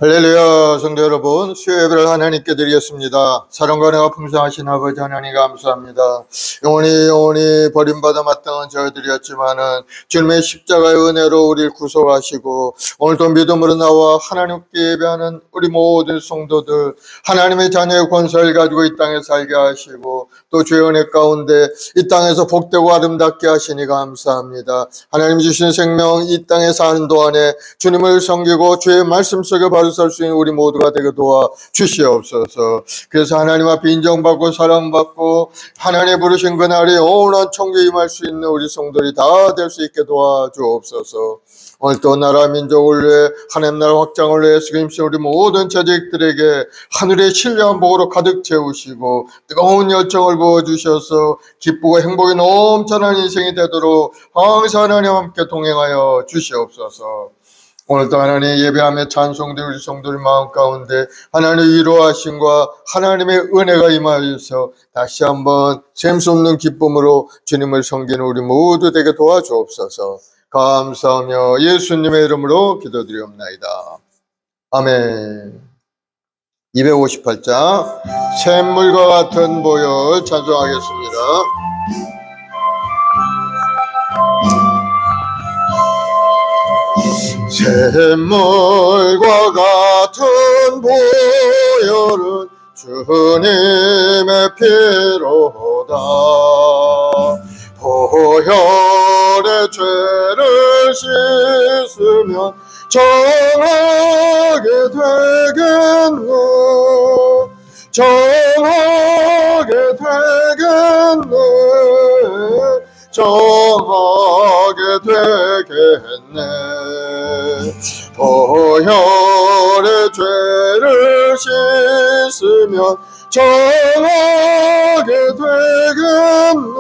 할렐루야. 성도 여러분, 수요 예배를 하나님께 드리겠습니다. 사랑과 은혜가 풍성하신 아버지 하나님 감사합니다. 영원히 버림받아 마땅한 저희들이었지만은 주님의 십자가의 은혜로 우리를 구속하시고 오늘도 믿음으로 나와 하나님께 예배하는 우리 모든 성도들, 하나님의 자녀의 권세를 가지고 이 땅에 살게 하시고 또 주의 은혜 가운데 이 땅에서 복되고 아름답게 하시니 감사합니다. 하나님 주신 생명 이 땅에 사는 동안에 주님을 섬기고 주의 말씀 속에 바로 살 수 있는 우리 모두가 되게 도와 주시옵소서. 그래서 하나님 앞에 인정받고 사랑받고 하나님 부르신 그날에 영원한 천국에 임할 수 있는 우리 성도들이 다 될 수 있게 도와주옵소서. 오늘 또 나라 민족을 위해 하나님 나라 확장을 위해 수임신 우리 모든 자식들에게 하늘의 신령한 복으로 가득 채우시고 뜨거운 열정을 부어주셔서 기쁘고 행복이 넘쳐나는 인생이 되도록 항상 하나님 함께 동행하여 주시옵소서. 오늘도 하나님 예배하며 찬송된 우리 성도들 마음 가운데 하나님의 위로하심과 하나님의 은혜가 임하여서 다시 한번 셈수 없는 기쁨으로 주님을 섬기는 우리 모두 되게 도와주옵소서. 감사하며 예수님의 이름으로 기도드리옵나이다. 아멘. 258장 샘물과 같은 보혈 찬송하겠습니다. 샘물과 같은 보혈은 주님의 피로다. 보혈의 죄를 씻으면 정하게 되겠네. 정하게 되겠네. 정하게 되겠네. 보혈의 죄를 씻으면 정하게 되겠네.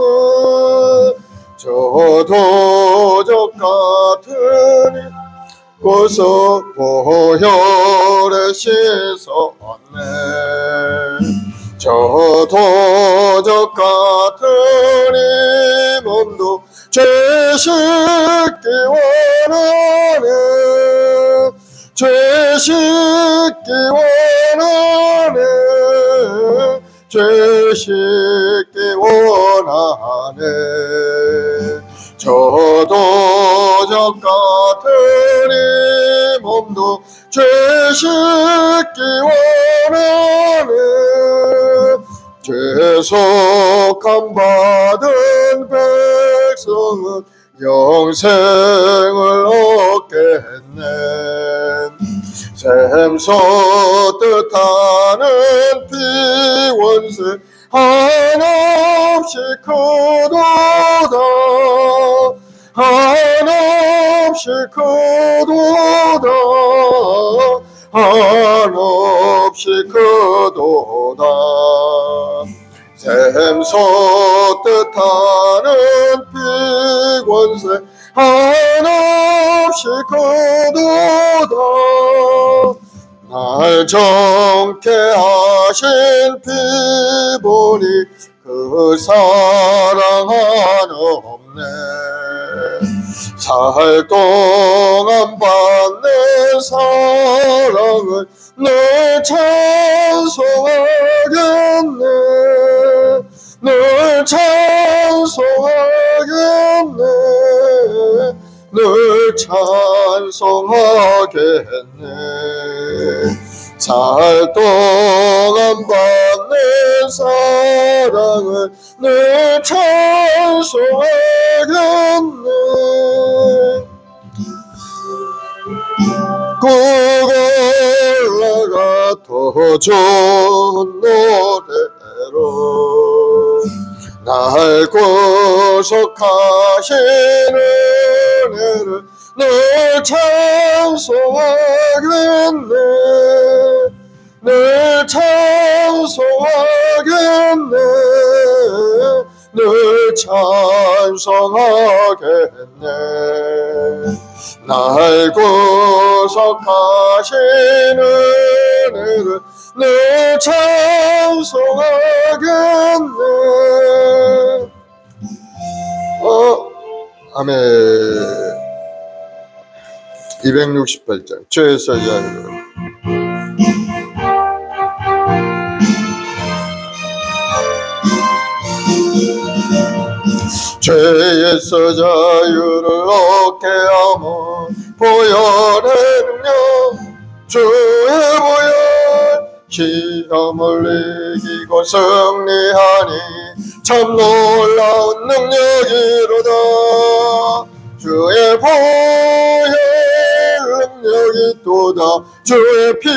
저 도적 같으니 고서 보혈에 씻었네. 저 도적 같으니 몸도 죄 씻기 원하네. 죄 씻기 원하네. 죄 씻기 원하네. 저 도적 같으니 몸도 죄 씻기 원하네. 죄속함 받은 백성은 영생을 얻겠네. 샘솟 뜻하는 피원세 한없이 크도다. 한없이 크도다. 한없이 크도다. 샘솟 뜻하는 피권세 한없이 크도다. 날 정케 하신 피 보니 그 사랑 한없네. 살 동안 받는 사랑을 늘 찬송하겠네. 늘 찬송하겠네. 늘 찬송하겠네. 살 동안 받는 사랑을 늘 찬송하겠네. 그걸라가 더 좋은 노래로 날 구속하신 은혜를 늘 찬송하겠네. 늘 찬송하겠네. 늘 찬송하겠네. 날 구속하신 은혜를 늘 찬송하겠네. 아멘. 268장 최애사자를 죄에서 자유를 얻게 하며 보혈의 능력 주의 보혈 시험을 이기고 승리하니 참 놀라운 능력이로다. 주의 보혈 능력이 또다. 주의 피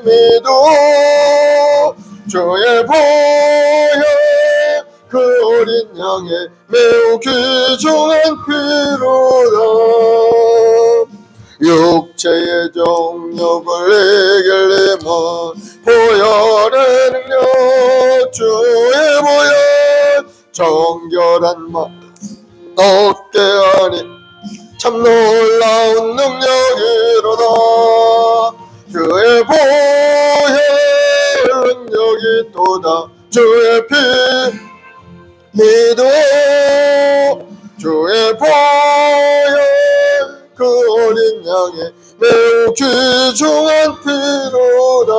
믿어 주의 보혈 그 어린 양의 매우 귀중한 피로다. 육체의 정욕을 이기려면 보혈의 능력 주의 보혈 정결한 마음 얻게 하니 참 놀라운 능력이로다. 주의 보혈 능력이 또다. 주의 피 믿어 주의 보혈 그 어린 양의 매우 귀중한 피로다.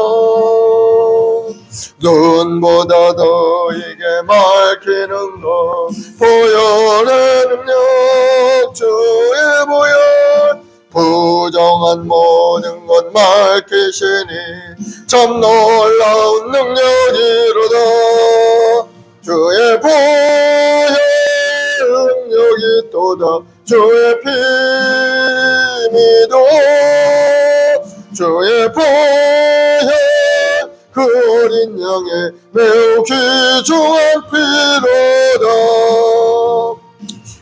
눈보다 더 이게 밝히는 것 보혈의 능력 주의 보혈 부정한 모든 것 밝히시니 참 놀라운 능력이로다. 주의 보혈 능력이 또다. 주의 피 믿어 주의 보혈 그 어린 양의 매우 귀중한 피로다.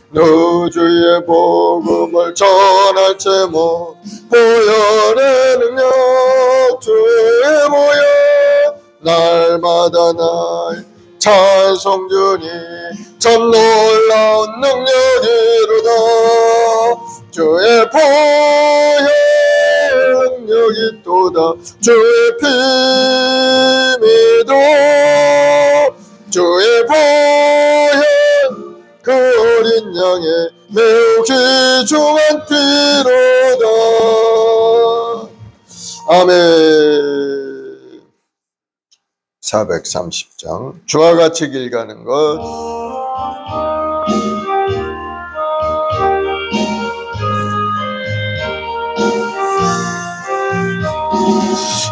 너 주의 복음을 전할 제목 보혈의 능력 주의 보혈 날마다 날 찬송 주니 참 놀라운 능력이로다. 주의 보혈 능력이 또다. 주의 피 믿어 주의 보혈 그 어린 양의 매우 귀중한 피로다. 아멘. 430장 주와 같이 길 가는 것.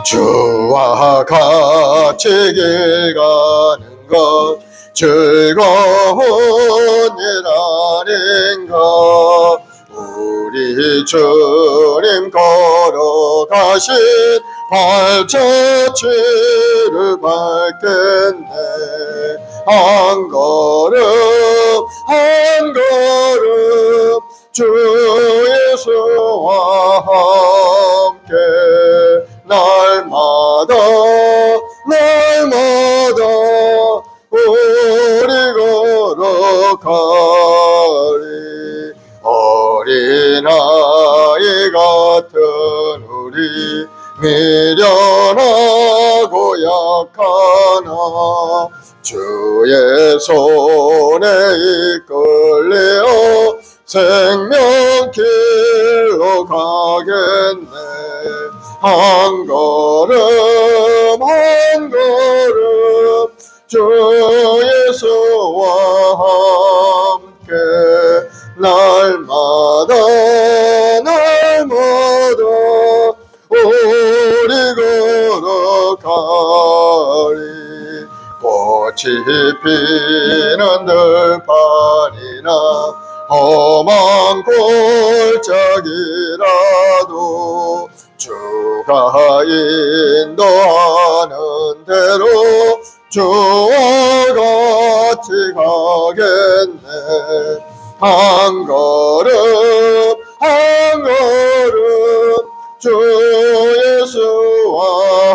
주와 같이 길 가는 것 즐거운 일 아닌가. 우리 주님 걸어가신 발자취를 밟겠네. 한 걸음 한 걸음 주 예수와 함께 날마다 날마다 우리 걸어가리. 어린아이 같은 우리 미련하고 약하나 주의 손에 이끌려 생명길로 가겠네. 한 걸음 한 걸음 주 예수와 함께 날마다 날마다 우리 걸어가리. 꽃이 피는 들판이나 험한 골짜기라도 주가 인도하는 대로 주와 같이 가겠네. 한 걸음 한 걸음 주 예수와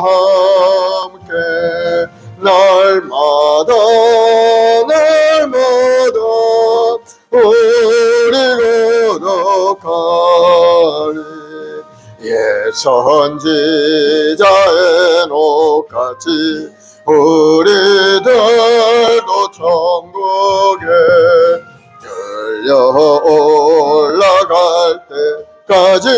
함께 날마다 날마다 우리 걸어가리. 옛 선지자의 녹같이 우리들도 천국에 열려 올라갈 때까지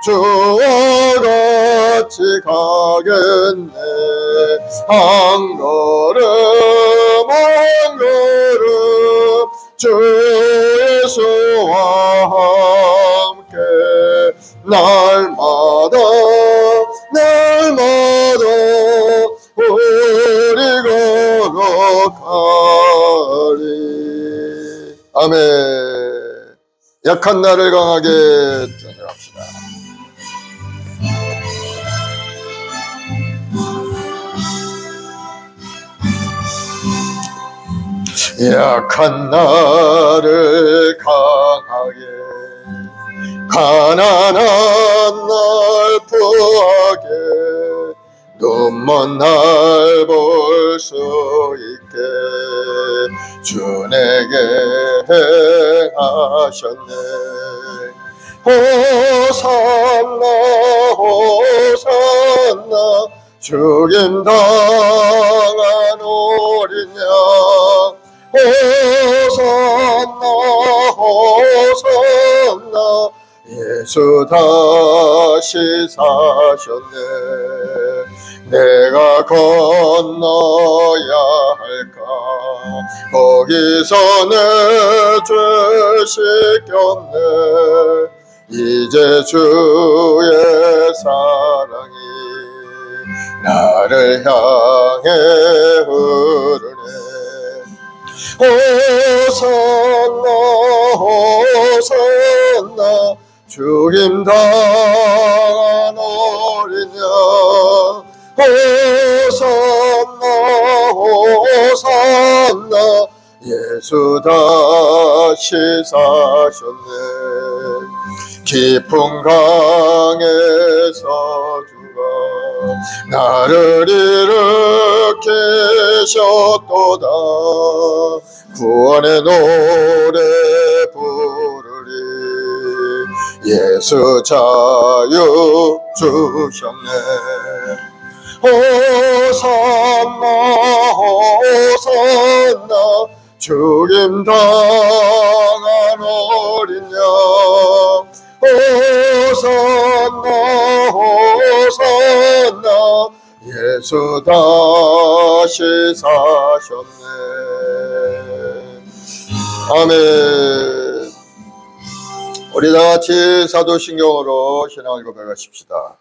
주와 같이 가겠네. 한 걸음 한 걸음 날마다 우리 걸어가리. 아멘. 약한 나를 강하게 전율합시다. 약한 나를 강하게, 가난한 날 부하게, 눈먼 날 볼 수 있게 주 내게 행하셨네. 호산나 호산나 죽임 당한 어린 양. 호산나 호산나 예수 다시 사셨네. 내가 건너야 할까 거기서 내 죄 씻겼네. 이제 주의 사랑이 나를 향해 흐르네. 호산나 호산나 죽임 당한 어린 양. 호산나 호산나 예수 다시 사셨네. 깊은 강에서 주가 나를 일으키셨도다. 구원의 노래 부르리. 예수 자유 주셨네. 호산나 호산나 죽임 당한 어린 양. 호산나 호산나 예수 다시 사셨네. 아멘. 우리 다같이 사도신경으로 신앙을 고백하십시다.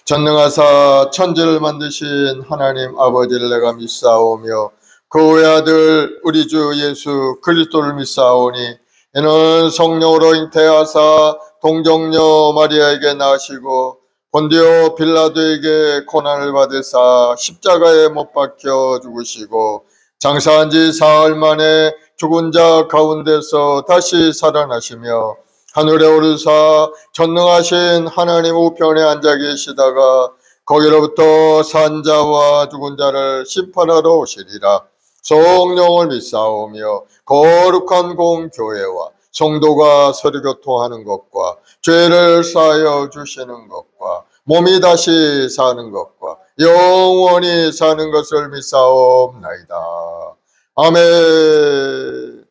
전능하사 천지를 만드신 하나님 아버지를 내가 믿사오며 그 외아들 우리 주 예수 그리스도를 믿사오니 이는 성령으로 잉태하사 동정녀 마리아에게 나시고 본디오 빌라도에게 고난을 받으사 십자가에 못 박혀 죽으시고 장사한 지 사흘 만에 죽은 자 가운데서 다시 살아나시며 하늘에 오르사 전능하신 하나님 우편에 앉아 계시다가 거기로부터 산 자와 죽은 자를 심판하러 오시리라. 성령을 믿사오며 거룩한 공교회와 성도가 서로 교통하는 것과 죄를 사하여 주시는 것과 몸이 다시 사는 것과 영원히 사는 것을 믿사옵나이다. 아멘.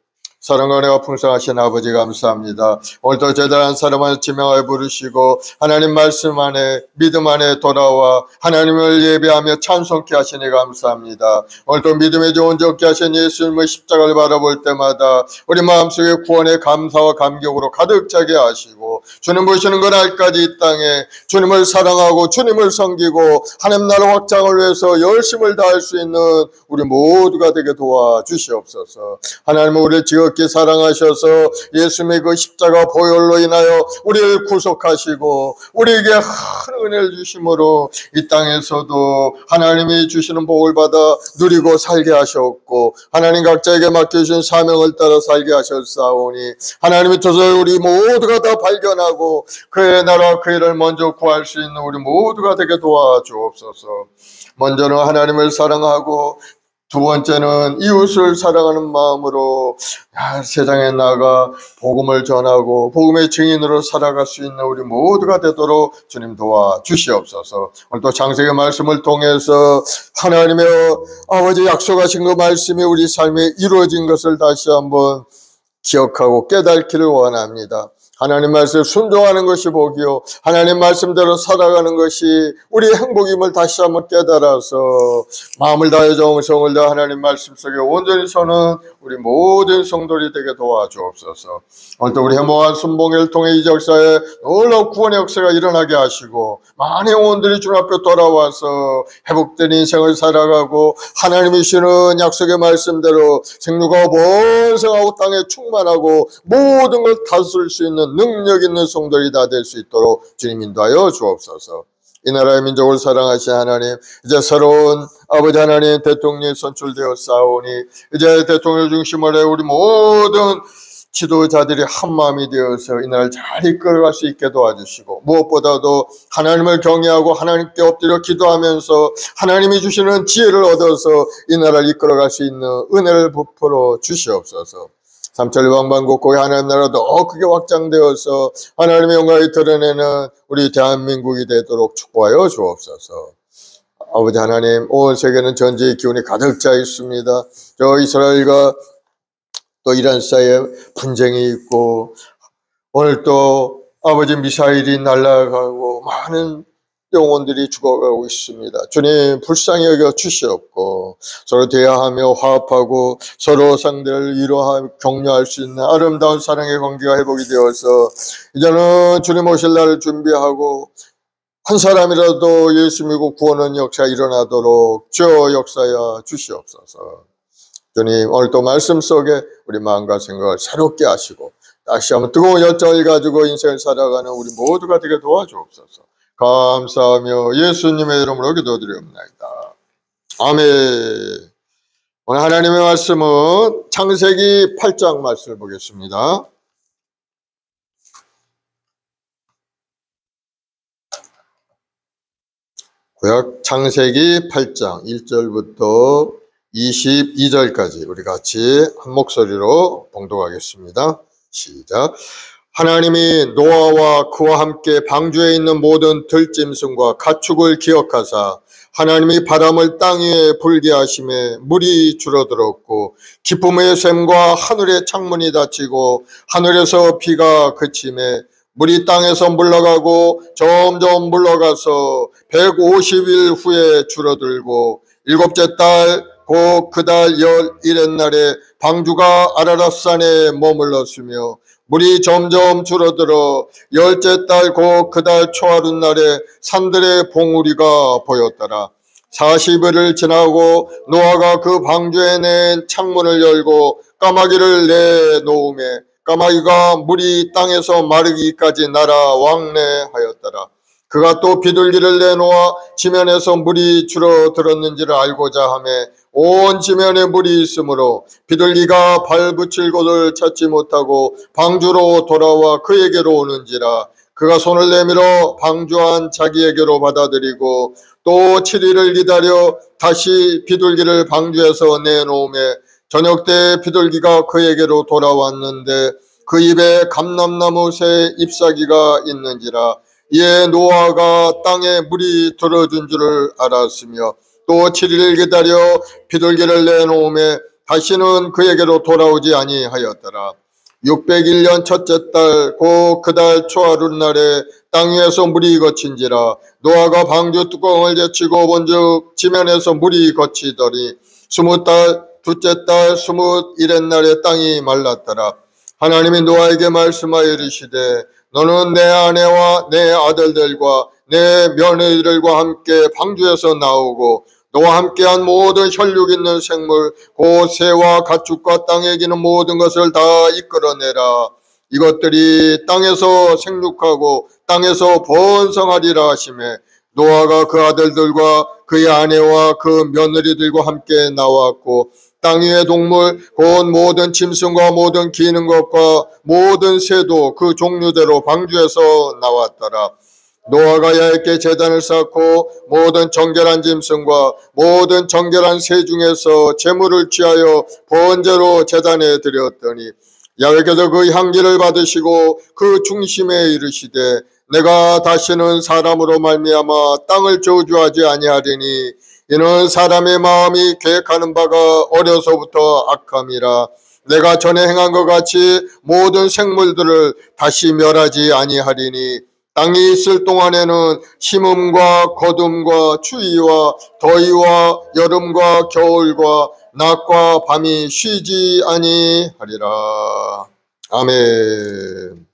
사랑과 은혜가 풍성하신 아버지 감사합니다. 오늘도 제대한 사람을 지명하여 부르시고 하나님 말씀 안에 믿음 안에 돌아와 하나님을 예배하며 찬송케 하시니 감사합니다. 오늘도 믿음에 좋은 적게 하신 예수님의 십자가를 바라볼 때마다 우리 마음속에 구원의 감사와 감격으로 가득 차게 하시고 주님 보시는 그 날까지 이 땅에 주님을 사랑하고 주님을 섬기고 하나님 나라 확장을 위해서 열심을 다할 수 있는 우리 모두가 되게 도와주시옵소서. 하나님은 우리를 지극히 사랑하셔서 예수님의 그 십자가 보혈로 인하여 우리를 구속하시고 우리에게 큰 은혜를 주심으로 이 땅에서도 하나님이 주시는 복을 받아 누리고 살게 하셨고 하나님 각자에게 맡겨주신 사명을 따라 살게 하셨사오니 하나님의 뜻을 우리 모두가 다 발견하고 그의 나라 그 일을 먼저 구할 수 있는 우리 모두가 되게 도와주옵소서. 먼저는 하나님을 사랑하고 두 번째는 이웃을 사랑하는 마음으로 세상에 나가 복음을 전하고 복음의 증인으로 살아갈 수 있는 우리 모두가 되도록 주님 도와주시옵소서. 오늘도 창세기 말씀을 통해서 하나님의 아버지 약속하신 그 말씀이 우리 삶에 이루어진 것을 다시 한번 기억하고 깨닫기를 원합니다. 하나님 말씀에 순종하는 것이 복이요 하나님 말씀대로 살아가는 것이 우리의 행복임을 다시 한번 깨달아서 마음을 다해 정성을 다해 하나님 말씀 속에 온전히 서는 우리 모든 성도들이 되게 도와주옵소서. 오늘도 우리 행복한 순봉회를 통해 이 역사에 놀라운 구원의 역사가 일어나게 하시고 많은 영혼들이 주님 앞에 돌아와서 회복된 인생을 살아가고 하나님이 주시는 약속의 말씀대로 생육하고 번성하고 땅에 충만하고 모든 걸 다스릴 수 있는 능력 있는 성도들이 다 될 수 있도록 주님 인도하여 주옵소서. 이 나라의 민족을 사랑하신 하나님, 이제 새로운 아버지 하나님 대통령이 선출되어 싸우니 이제 대통령 중심으로 해 우리 모든 지도자들이 한마음이 되어서 이 나라를 잘 이끌어갈 수 있게 도와주시고 무엇보다도 하나님을 경외하고 하나님께 엎드려 기도하면서 하나님이 주시는 지혜를 얻어서 이 나라를 이끌어갈 수 있는 은혜를 베풀어 주시옵소서. 삼천리 방방곡곡에 하나님 나라가 더 크게 확장되어서 하나님의 영광을 드러내는 우리 대한민국이 되도록 축복하여 주옵소서. 아버지 하나님, 온 세계는 전쟁의 기운이 가득 차 있습니다. 저 이스라엘과 또 이란 사이에 분쟁이 있고 오늘 또 아버지 미사일이 날아가고 많은 영혼들이 죽어가고 있습니다. 주님 불쌍히 여겨 주시옵고 서로 대화하며 화합하고 서로 상대를 위로하며 격려할 수 있는 아름다운 사랑의 관계가 회복이 되어서 이제는 주님 오실 날을 준비하고 한 사람이라도 예수 믿고 구원의 역사가 일어나도록 주여 역사여 주시옵소서. 주님 오늘 또 말씀 속에 우리 마음과 생각을 새롭게 하시고 다시 한번 뜨거운 열정을 가지고 인생을 살아가는 우리 모두가 되게 도와주옵소서. 감사하며 예수님의 이름으로 기도드리옵나이다. 아멘. 오늘 하나님의 말씀은 창세기 8장 말씀을 보겠습니다. 구약 창세기 8장 1절부터 22절까지 우리 같이 한 목소리로 봉독하겠습니다. 시작. 하나님이 노아와 그와 함께 방주에 있는 모든 들짐승과 가축을 기억하사 하나님이 바람을 땅 위에 불게 하심에 물이 줄어들었고 기쁨의 샘과 하늘의 창문이 닫히고 하늘에서 비가 그침에 물이 땅에서 물러가고 점점 물러가서 150일 후에 줄어들고 일곱째 달 곧 그 달 11의 날에 방주가 아라랏산에 머물렀으며 물이 점점 줄어들어 열째 달 곧 그 달 초하룻 날에 산들의 봉우리가 보였더라. 40일을 지나고 노아가 그 방주에 낸 창문을 열고 까마귀를 내놓음에 까마귀가 물이 땅에서 마르기까지 날아 왕래하였더라. 그가 또 비둘기를 내놓아 지면에서 물이 줄어들었는지를 알고자 하며 온 지면에 물이 있으므로 비둘기가 발 붙일 곳을 찾지 못하고 방주로 돌아와 그에게로 오는지라. 그가 손을 내밀어 방주한 자기에게로 받아들이고 또 7일을 기다려 다시 비둘기를 방주에서 내놓음에 저녁 때 비둘기가 그에게로 돌아왔는데 그 입에 감람나무 새 잎사귀가 있는지라. 이에 노아가 땅에 물이 들어준 줄을 알았으며 또 7일을 기다려 비둘기를 내놓음에 다시는 그에게로 돌아오지 아니하였더라. 601년 첫째 달 곧 그 달 초하룻 날에 땅 위에서 물이 거친지라. 노아가 방주 뚜껑을 제치고 본즉 지면에서 물이 거치더니 20달 둘째 달 21의 날에 땅이 말랐더라. 하나님이 노아에게 말씀하여 이르시되 너는 내 아내와 내 아들들과 내 며느리들과 함께 방주에서 나오고 너와 함께한 모든 혈육 있는 생물 곧 새와 가축과 땅에 기는 모든 것을 다 이끌어내라. 이것들이 땅에서 생육하고 땅에서 번성하리라 하시매 노아가 그 아들들과 그의 아내와 그 며느리들과 함께 나왔고 땅 위의 동물 곧 모든 짐승과 모든 기는 것과 모든 새도 그 종류대로 방주에서 나왔더라. 노아가 야훼께 제단을 쌓고 모든 정결한 짐승과 모든 정결한 새 중에서 제물을 취하여 번제로 제단에 드렸더니 야훼께서 그 향기를 받으시고 그 중심에 이르시되 내가 다시는 사람으로 말미암아 땅을 저주하지 아니하리니 이는 사람의 마음이 계획하는 바가 어려서부터 악함이라. 내가 전에 행한 것 같이 모든 생물들을 다시 멸하지 아니하리니 땅이 있을 동안에는 심음과 거둠과 추위와 더위와 여름과 겨울과 낮과 밤이 쉬지 아니하리라. 아멘.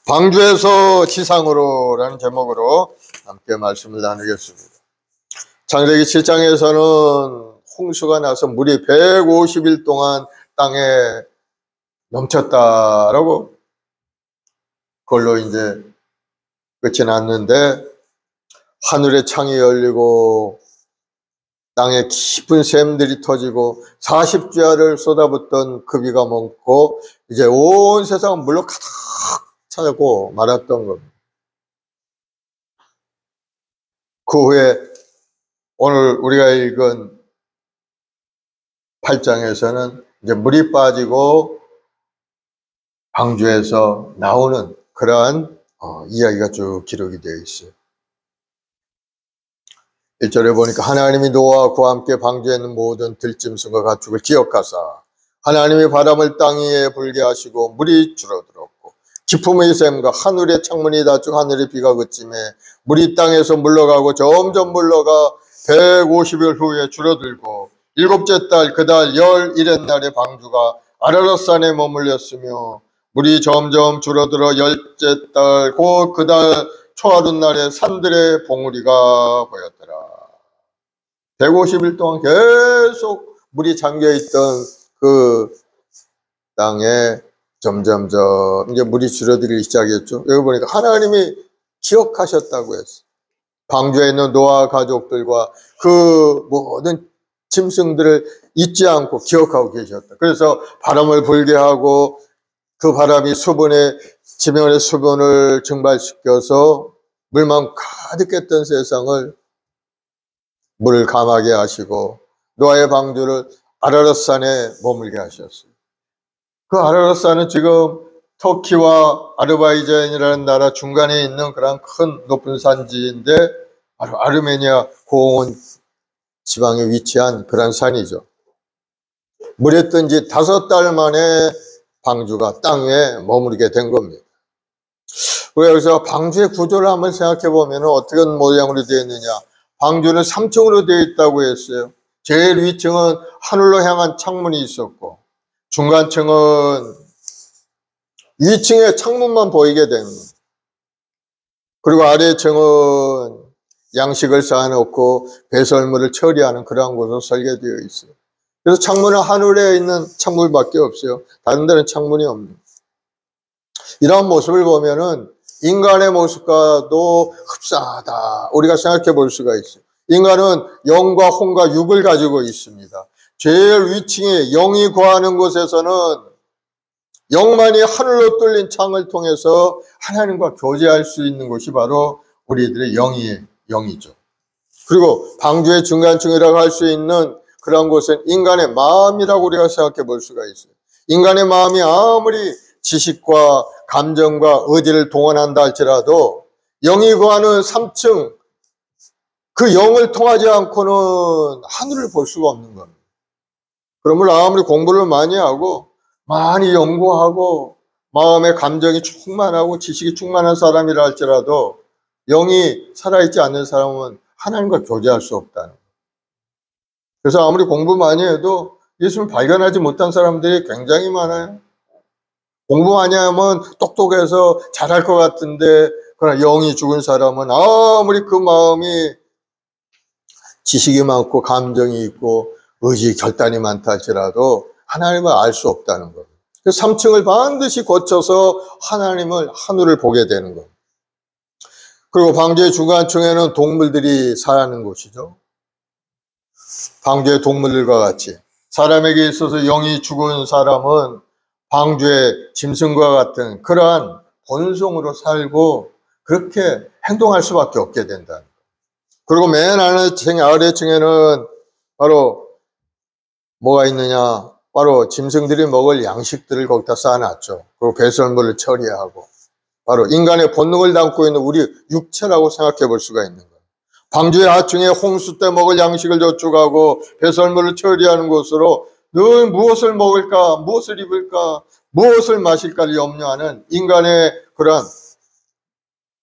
방주에서 지상으로 라는 제목으로 함께 말씀을 나누겠습니다. 창세기 7장에서는 홍수가 나서 물이 150일 동안 땅에 넘쳤다라고 그걸로 이제 끝이 났는데, 하늘의 창이 열리고 땅에 깊은 샘들이 터지고 40주야를 쏟아붓던 그 비가 멈고 이제 온 세상은 물로 가득 차고 말았던 겁니다. 그 후에 오늘 우리가 읽은 8장에서는 이제 물이 빠지고 방주에서 나오는 그러한 이야기가 쭉 기록이 되어 있어요. 1절에 보니까 하나님이 노아와 그와 함께 방주에 있는 모든 들짐승과 가축을 기억하사 하나님이 바람을 땅 위에 불게 하시고 물이 줄어들었고 기품의 샘과 하늘의 창문이 닫히고 하늘의 비가 그침에 물이 땅에서 물러가고 점점 물러가 150일 후에 줄어들고 일곱째 달 그 달 11의 날에 방주가 아라랏산에 머물렀으며 물이 점점 줄어들어 열째 달 곧 그 달 초하룻 날에 산들의 봉우리가 보였더라. 150일 동안 계속 물이 잠겨있던 그 땅에 점점점 이제 물이 줄어들기 시작했죠. 여기 보니까 하나님이 기억하셨다고 했어요. 방주에 있는 노아 가족들과 그 모든 짐승들을 잊지 않고 기억하고 계셨다. 그래서 바람을 불게 하고 그 바람이 지면의 수분을 증발시켜서 물만 가득했던 세상을 물을 감하게 하시고 노아의 방주를 아라랏산에 머물게 하셨어요. 그 아라랏산은 지금 터키와 아르바이잔이라는 나라 중간에 있는 그런 큰 높은 산지인데 바로 아르메니아 고원 지방에 위치한 그런 산이죠. 물에 뜬 지 5달 만에 방주가 땅 위에 머무르게 된 겁니다. 우리가 여기서 방주의 구조를 한번 생각해 보면 어떤 모양으로 되어 있느냐. 방주는 3층으로 되어 있다고 했어요. 제일 위층은 하늘로 향한 창문이 있었고 중간층은 위층에 창문만 보이게 됩니다. 그리고 아래층은 양식을 쌓아놓고 배설물을 처리하는 그러한 곳으로 설계되어 있어요. 그래서 창문은 하늘에 있는 창문밖에 없어요. 다른 데는 창문이 없는. 이런 모습을 보면은 인간의 모습과도 흡사하다. 우리가 생각해 볼 수가 있어요. 인간은 영과 혼과 육을 가지고 있습니다. 제일 위층에 영이 거하는 곳에서는 영만이 하늘로 뚫린 창을 통해서 하나님과 교제할 수 있는 곳이 바로 우리들의 영이죠. 그리고 방주의 중간층이라고 할 수 있는 그런 곳은 인간의 마음이라고 우리가 생각해 볼 수가 있어요. 인간의 마음이 아무리 지식과 감정과 의지를 동원한다 할지라도 영이 거하는 3층 그 영을 통하지 않고는 하늘을 볼 수가 없는 겁니다. 그러므로 아무리 공부를 많이 하고 많이 연구하고 마음의 감정이 충만하고 지식이 충만한 사람이라 할지라도 영이 살아있지 않는 사람은 하나님과 교제할 수 없다는 거예요. 그래서 아무리 공부 많이 해도 예수를 발견하지 못한 사람들이 굉장히 많아요. 공부 많이 하면 똑똑해서 잘할 것 같은데 그러나 영이 죽은 사람은 아무리 그 마음이 지식이 많고 감정이 있고 의지 결단이 많다 할지라도 하나님을 알 수 없다는 거예요. 그래서 3층을 반드시 거쳐서 하늘을 보게 되는 거예요. 그리고 방주의 중간층에는 동물들이 사는 곳이죠. 방주의 동물들과 같이 사람에게 있어서 영이 죽은 사람은 방주의 짐승과 같은 그러한 본성으로 살고 그렇게 행동할 수밖에 없게 된다. 그리고 맨 아래층에는 바로 뭐가 있느냐, 바로 짐승들이 먹을 양식들을 거기다 쌓아놨죠. 그리고 배설물을 처리하고 바로 인간의 본능을 담고 있는 우리 육체라고 생각해 볼 수가 있는 거예요. 방주의 하층에 홍수 때 먹을 양식을 저축하고 배설물을 처리하는 곳으로 늘 무엇을 먹을까, 무엇을 입을까, 무엇을 마실까를 염려하는 인간의 그런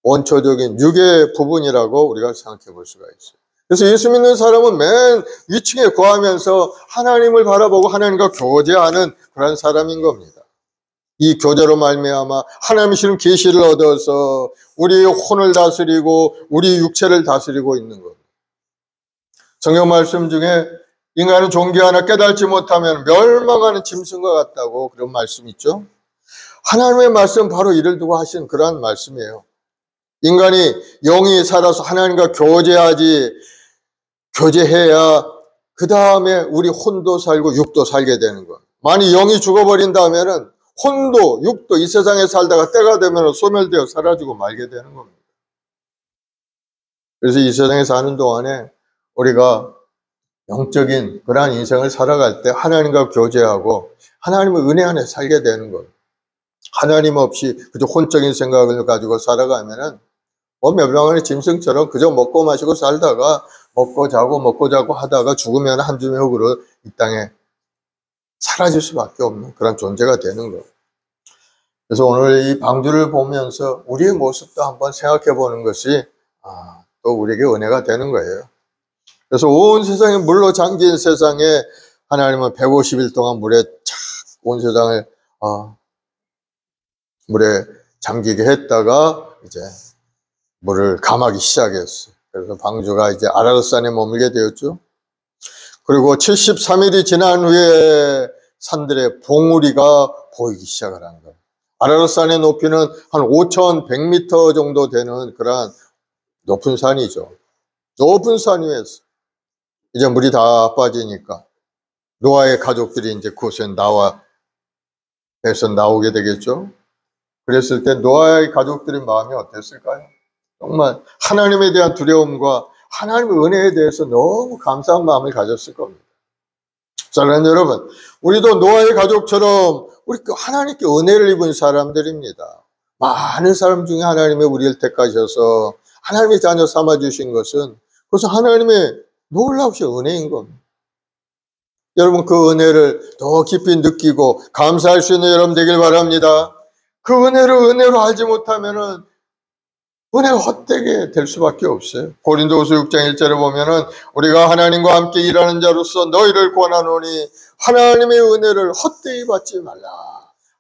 원초적인 육의 부분이라고 우리가 생각해 볼 수가 있어요. 그래서 예수 믿는 사람은 맨 위층에 거하면서 하나님을 바라보고 하나님과 교제하는 그런 사람인 겁니다. 이 교제로 말미암아 하나님이 주는 계시를 얻어서 우리의 혼을 다스리고 우리 육체를 다스리고 있는 겁니다. 성경 말씀 중에 인간은 종기 하나 깨달지 못하면 멸망하는 짐승과 같다고 그런 말씀 있죠. 하나님의 말씀 바로 이를 두고 하신 그러한 말씀이에요. 인간이 영이 살아서 하나님과 교제해야 그 다음에 우리 혼도 살고 육도 살게 되는 것. 만약 영이 죽어버린다면은 혼도 육도 이 세상에 살다가 때가 되면 소멸되어 사라지고 말게 되는 겁니다. 그래서 이 세상에 사는 동안에 우리가 영적인 그러한 인생을 살아갈 때 하나님과 교제하고 하나님의 은혜 안에 살게 되는 것. 하나님 없이 그저 혼적인 생각을 가지고 살아가면은 멸망하는 짐승처럼 그저 먹고 마시고 살다가 먹고 자고 하다가 죽으면 한 줌의 흙으로 이 땅에 사라질 수밖에 없는 그런 존재가 되는 거예요. 그래서 오늘 이 방주를 보면서 우리의 모습도 한번 생각해 보는 것이 또 우리에게 은혜가 되는 거예요. 그래서 온 세상에 물로 잠긴 세상에 하나님은 150일 동안 물에 온 세상을 물에 잠기게 했다가 이제 물을 감하기 시작했어요. 그래서 방주가 이제 아라рат산에 머물게 되었죠. 그리고 73일이 지난 후에 산들의 봉우리가 보이기 시작을 한 거예요. 아라рат산의 높이는 한 5,100m 정도 되는 그런 높은 산이죠. 높은 산 위에서 이제 물이 다 빠지니까 노아의 가족들이 이제 그곳에 나오게 되겠죠. 그랬을 때 노아의 가족들의 마음이 어땠을까요? 정말 하나님에 대한 두려움과 하나님의 은혜에 대해서 너무 감사한 마음을 가졌을 겁니다. 사랑하는 여러분, 우리도 노아의 가족처럼 우리 하나님께 은혜를 입은 사람들입니다. 많은 사람 중에 하나님의 우리를 택하셔서 하나님의 자녀 삼아주신 것은 그것은 하나님의 놀라우신 은혜인 겁니다. 여러분, 그 은혜를 더 깊이 느끼고 감사할 수 있는 여러분 되길 바랍니다. 그 은혜로 알지 못하면은 은혜가 헛되게 될 수밖에 없어요. 고린도후서 6장 1절에 보면은 우리가 하나님과 함께 일하는 자로서 너희를 권하노니 하나님의 은혜를 헛되이 받지 말라.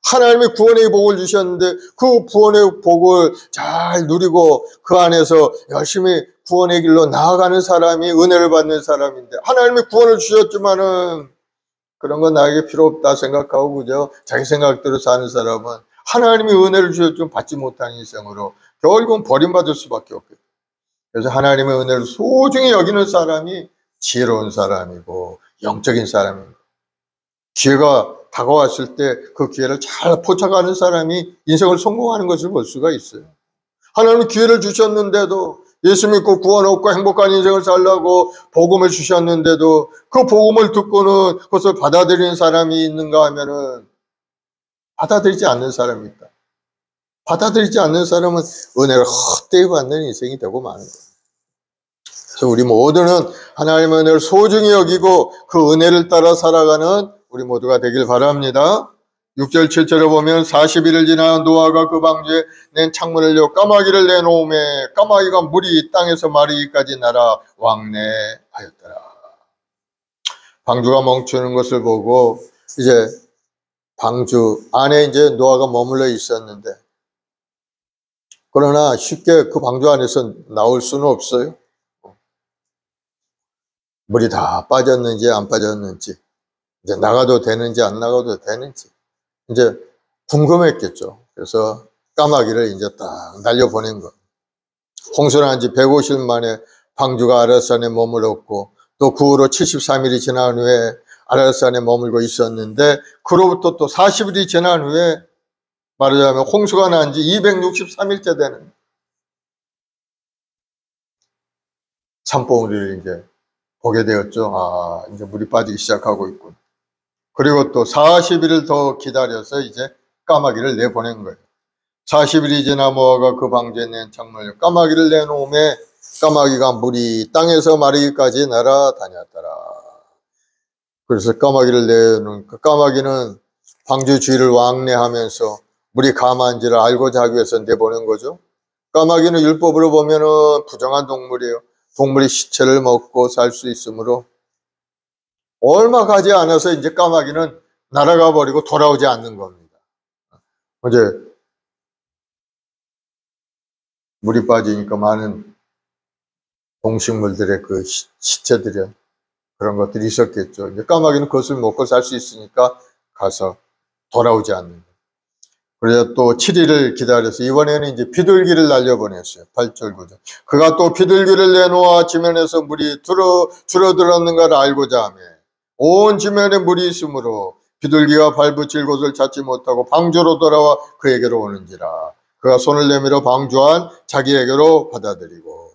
하나님의 구원의 복을 주셨는데 그 구원의 복을 잘 누리고 그 안에서 열심히 구원의 길로 나아가는 사람이 은혜를 받는 사람인데, 하나님의 구원을 주셨지만은 그런 건 나에게 필요 없다 생각하고 그저 자기 생각대로 사는 사람은 하나님이 은혜를 주셨지만 받지 못하는 인생으로 결국은 버림받을 수밖에 없겠죠. 그래서 하나님의 은혜를 소중히 여기는 사람이 지혜로운 사람이고 영적인 사람입니다. 기회가 다가왔을 때 그 기회를 잘 포착하는 사람이 인생을 성공하는 것을 볼 수가 있어요. 하나님은 기회를 주셨는데도, 예수 믿고 구원 얻고 행복한 인생을 살라고 복음을 주셨는데도 그 복음을 듣고는 그것을 받아들이는 사람이 있는가 하면은 받아들이지 않는 사람이 있다. 받아들이지 않는 사람은 은혜를 헛되이 받는 인생이 되고 마는 거예요. 그래서 우리 모두는 하나님의 은혜를 소중히 여기고 그 은혜를 따라 살아가는 우리 모두가 되길 바랍니다. 6절 7절에 보면 40일을 지나 노아가 그 방주에 낸 창문을 여 까마귀를 내놓음에 까마귀가 물이 땅에서 마르기까지 날아 왕래하였더라. 방주가 멈추는 것을 보고 이제 방주 안에 이제 노아가 머물러 있었는데, 그러나 쉽게 그 방주 안에서 나올 수는 없어요. 물이 다 빠졌는지 안 빠졌는지, 이제 나가도 되는지 안 나가도 되는지 이제 궁금했겠죠. 그래서 까마귀를 이제 딱 날려보낸 거. 홍수를 한 지 150일 만에 방주가 아라산에 머물렀고, 또 그 후로 73일이 지난 후에 아라산에 머물고 있었는데, 그로부터 또 40일이 지난 후에 말하자면 홍수가 난 지 263일째 되는 산봉우리를 이제 보게 되었죠. 이제 물이 빠지기 시작하고 있군. 그리고 또 40일을 더 기다려서 이제 까마귀를 내보낸 거예요. 40일이 지나 노아가 그 방주에 낸 창문을 까마귀를 내놓음에 까마귀가 물이 땅에서 마르기까지 날아다녔더라. 그래서 까마귀를 내놓으니까 까마귀는 방주 주위를 왕래하면서 물이 감한지를 알고자 하기 위해서 내보낸 거죠. 까마귀는 율법으로 보면은 부정한 동물이에요. 동물이 시체를 먹고 살 수 있으므로 얼마 가지 않아서 이제 까마귀는 날아가 버리고 돌아오지 않는 겁니다. 이제 물이 빠지니까 많은 동식물들의 그 시체들이 그런 것들이 있었겠죠. 이제 까마귀는 그것을 먹고 살 수 있으니까 가서 돌아오지 않는 거예요. 그래서 또 7일을 기다려서 이번에는 이제 비둘기를 날려보냈어요. 8절 9절. 그가 또 비둘기를 내놓아 지면에서 물이 줄어들었는가를 알고자 하며 온 지면에 물이 있으므로 비둘기가 발붙일 곳을 찾지 못하고 방주로 돌아와 그에게로 오는지라. 그가 손을 내밀어 방주한 자기에게로 받아들이고.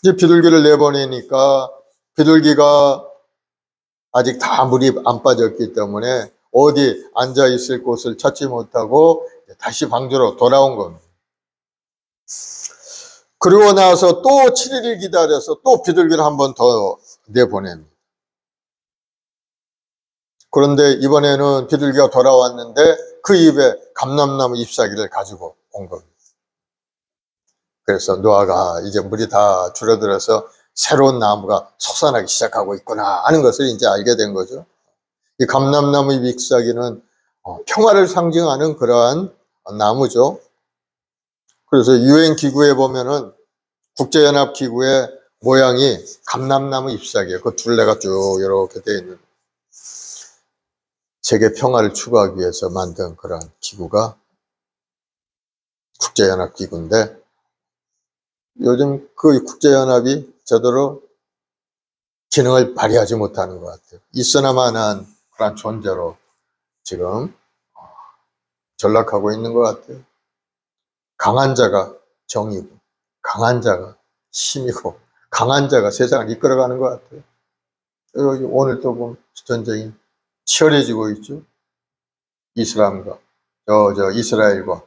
이제 비둘기를 내보내니까 비둘기가 아직 다 물이 안 빠졌기 때문에 어디 앉아 있을 곳을 찾지 못하고 다시 방주로 돌아온 겁니다. 그리고 나서 또 7일을 기다려서 또 비둘기를 한 번 더 내보냅니다. 그런데 이번에는 비둘기가 돌아왔는데 그 입에 감람나무 잎사귀를 가지고 온 겁니다. 그래서 노아가 이제 물이 다 줄어들어서 새로운 나무가 솟아나기 시작하고 있구나 하는 것을 이제 알게 된 거죠. 이 감람나무 잎사귀는 평화를 상징하는 그러한 나무죠. 그래서 유엔기구에 보면은 국제연합기구의 모양이 감람나무 잎사귀예요. 그 둘레가 쭉 이렇게 되어 있는 세계 평화를 추구하기 위해서 만든 그런 기구가 국제연합기구인데 요즘 그 국제연합이 제대로 기능을 발휘하지 못하는 것 같아요. 있으나마나한 그런 존재로 지금 전락하고 있는 것 같아요. 강한 자가 정이고 강한 자가 힘이고 강한 자가 세상을 이끌어가는 것 같아요. 오늘 또 보면 전쟁이 치열해지고 있죠. 이슬람과 이스라엘과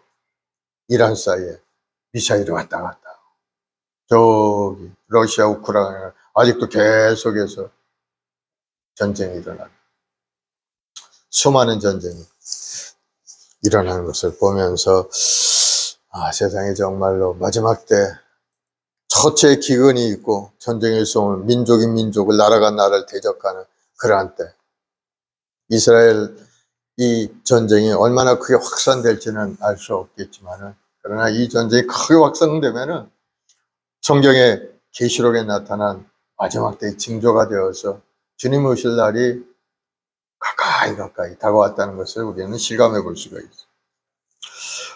이란 사이에 미사일이 왔다 갔다. 저기 러시아 우크라이나 아직도 계속해서 전쟁이 일어나는 수많은 전쟁이 일어나는 것을 보면서 세상이 정말로 마지막 때 처치의 기근이 있고 전쟁의 소음을 민족이 민족을 나라가 나라를 대적하는 그러한 때 이스라엘 이 전쟁이 얼마나 크게 확산될지는 알 수 없겠지만은 그러나 이 전쟁이 크게 확산되면은 성경의 계시록에 나타난 마지막 때의 징조가 되어서 주님 오실 날이 가까이 다가왔다는 것을 우리는 실감해 볼 수가 있어요.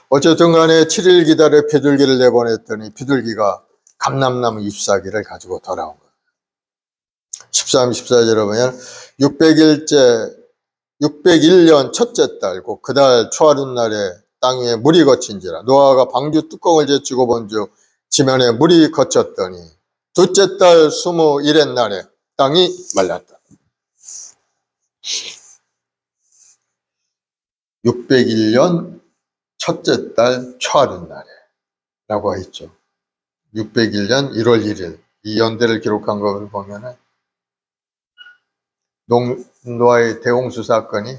어쨌든 간에 7일 기다려 비둘기를 내보냈더니 비둘기가 감람나무 잎사귀를 가지고 돌아온 거예요. 13, 14절에 보면 601년 첫째 달 곧 그달 초하룻날에 땅 위에 물이 거친지라 노아가 방주 뚜껑을 제치고 본즉 지면에 물이 거쳤더니 둘째 달 21의 날에 땅이 말랐다. 601년 첫째 달 초하룻날에 라고 했죠. 601년 1월 1일 이 연대를 기록한 것을 보면은 노아의 대홍수 사건이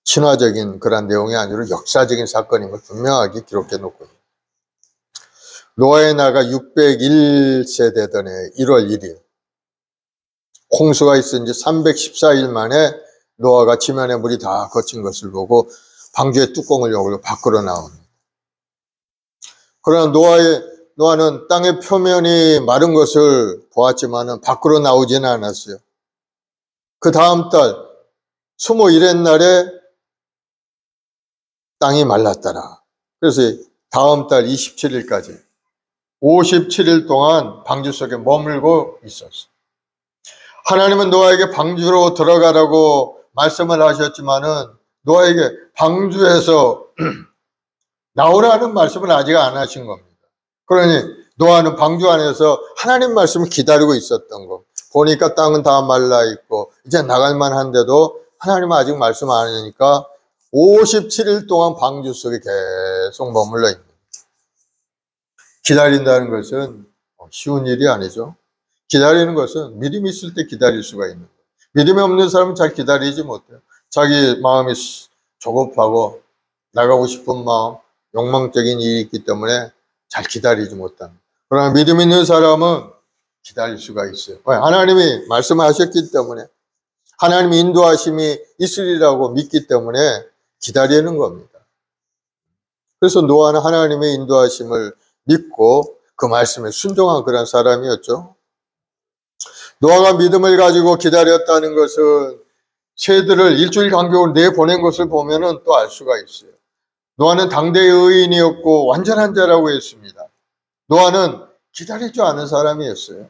신화적인 그런 내용이 아니라 역사적인 사건임을 분명하게 기록해 놓고 있습니다. 노아의 나이가 601세 되던 해 1월 1일 홍수가 있은 지 314일 만에 노아가 지면에 물이 다 거친 것을 보고 방주의 뚜껑을 열고 밖으로 나옵니다. 그러나 노아는 땅의 표면이 마른 것을 보았지만 밖으로 나오지는 않았어요. 그 다음 달 21일 날에 땅이 말랐더라. 그래서 다음 달 27일까지 57일 동안 방주 속에 머물고 있었어요. 하나님은 노아에게 방주로 들어가라고 말씀을 하셨지만은 노아에게 방주에서 나오라는 말씀을 아직 안 하신 겁니다. 그러니 노아는 방주 안에서 하나님 말씀을 기다리고 있었던 거. 보니까 땅은 다 말라 있고 이제 나갈 만한데도 하나님은 아직 말씀 안 하니까 57일 동안 방주 속에 계속 머물러 있는 거예요. 기다린다는 것은 쉬운 일이 아니죠. 기다리는 것은 믿음이 있을 때 기다릴 수가 있는 거예요. 믿음이 없는 사람은 잘 기다리지 못해요. 자기 마음이 조급하고 나가고 싶은 마음, 욕망적인 일이 있기 때문에 잘 기다리지 못합니다. 그러나 믿음 있는 사람은 기다릴 수가 있어요. 하나님이 말씀하셨기 때문에, 하나님의 인도하심이 있으리라고 믿기 때문에 기다리는 겁니다. 그래서 노아는 하나님의 인도하심을 믿고 그 말씀에 순종한 그런 사람이었죠. 노아가 믿음을 가지고 기다렸다는 것은 새들을 일주일 간격으로 내보낸 것을 보면은 또 알 수가 있어요. 노아는 당대의 의인이었고 완전한 자라고 했습니다. 노아는 기다릴 줄 아는 사람이었어요.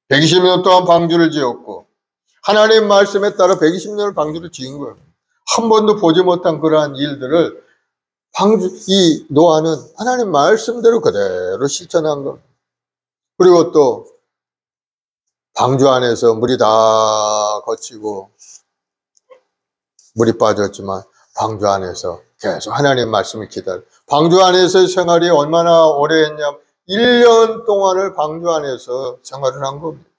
120년 동안 방주를 지었고 하나님 말씀에 따라 120년을 방주를 지은 거예요. 한 번도 보지 못한 그러한 일들을 이 노아는 하나님 말씀대로 그대로 실천한 겁니다. 그리고 또 방주 안에서 물이 다 거치고 물이 빠졌지만 방주 안에서 계속 하나님 말씀을 기다려. 방주 안에서의 생활이 얼마나 오래 했냐면 1년 동안을 방주 안에서 생활을 한 겁니다.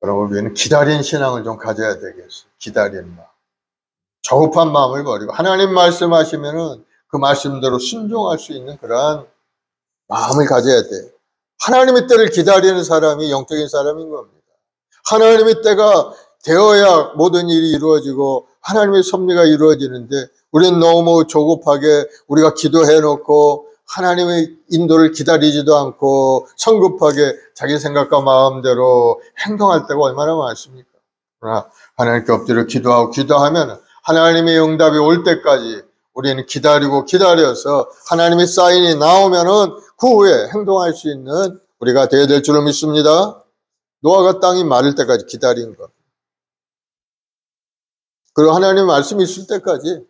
여러분, 우리는 기다린 신앙을 좀 가져야 되겠어요. 기다리는 마음. 조급한 마음을 버리고 하나님 말씀하시면은 그 말씀대로 순종할 수 있는 그러한 마음을 가져야 돼요. 하나님의 때를 기다리는 사람이 영적인 사람인 겁니다. 하나님의 때가 되어야 모든 일이 이루어지고 하나님의 섭리가 이루어지는데 우리는 너무 조급하게 우리가 기도해놓고 하나님의 인도를 기다리지도 않고 성급하게 자기 생각과 마음대로 행동할 때가 얼마나 많습니까? 그러나 하나님께 엎드려 기도하면 하나님의 응답이 올 때까지 우리는 기다려서 하나님의 사인이 나오면은 그 후에 행동할 수 있는 우리가 되어야 될 줄을 믿습니다. 노아가 땅이 마를 때까지 기다린 것. 그리고 하나님의 말씀이 있을 때까지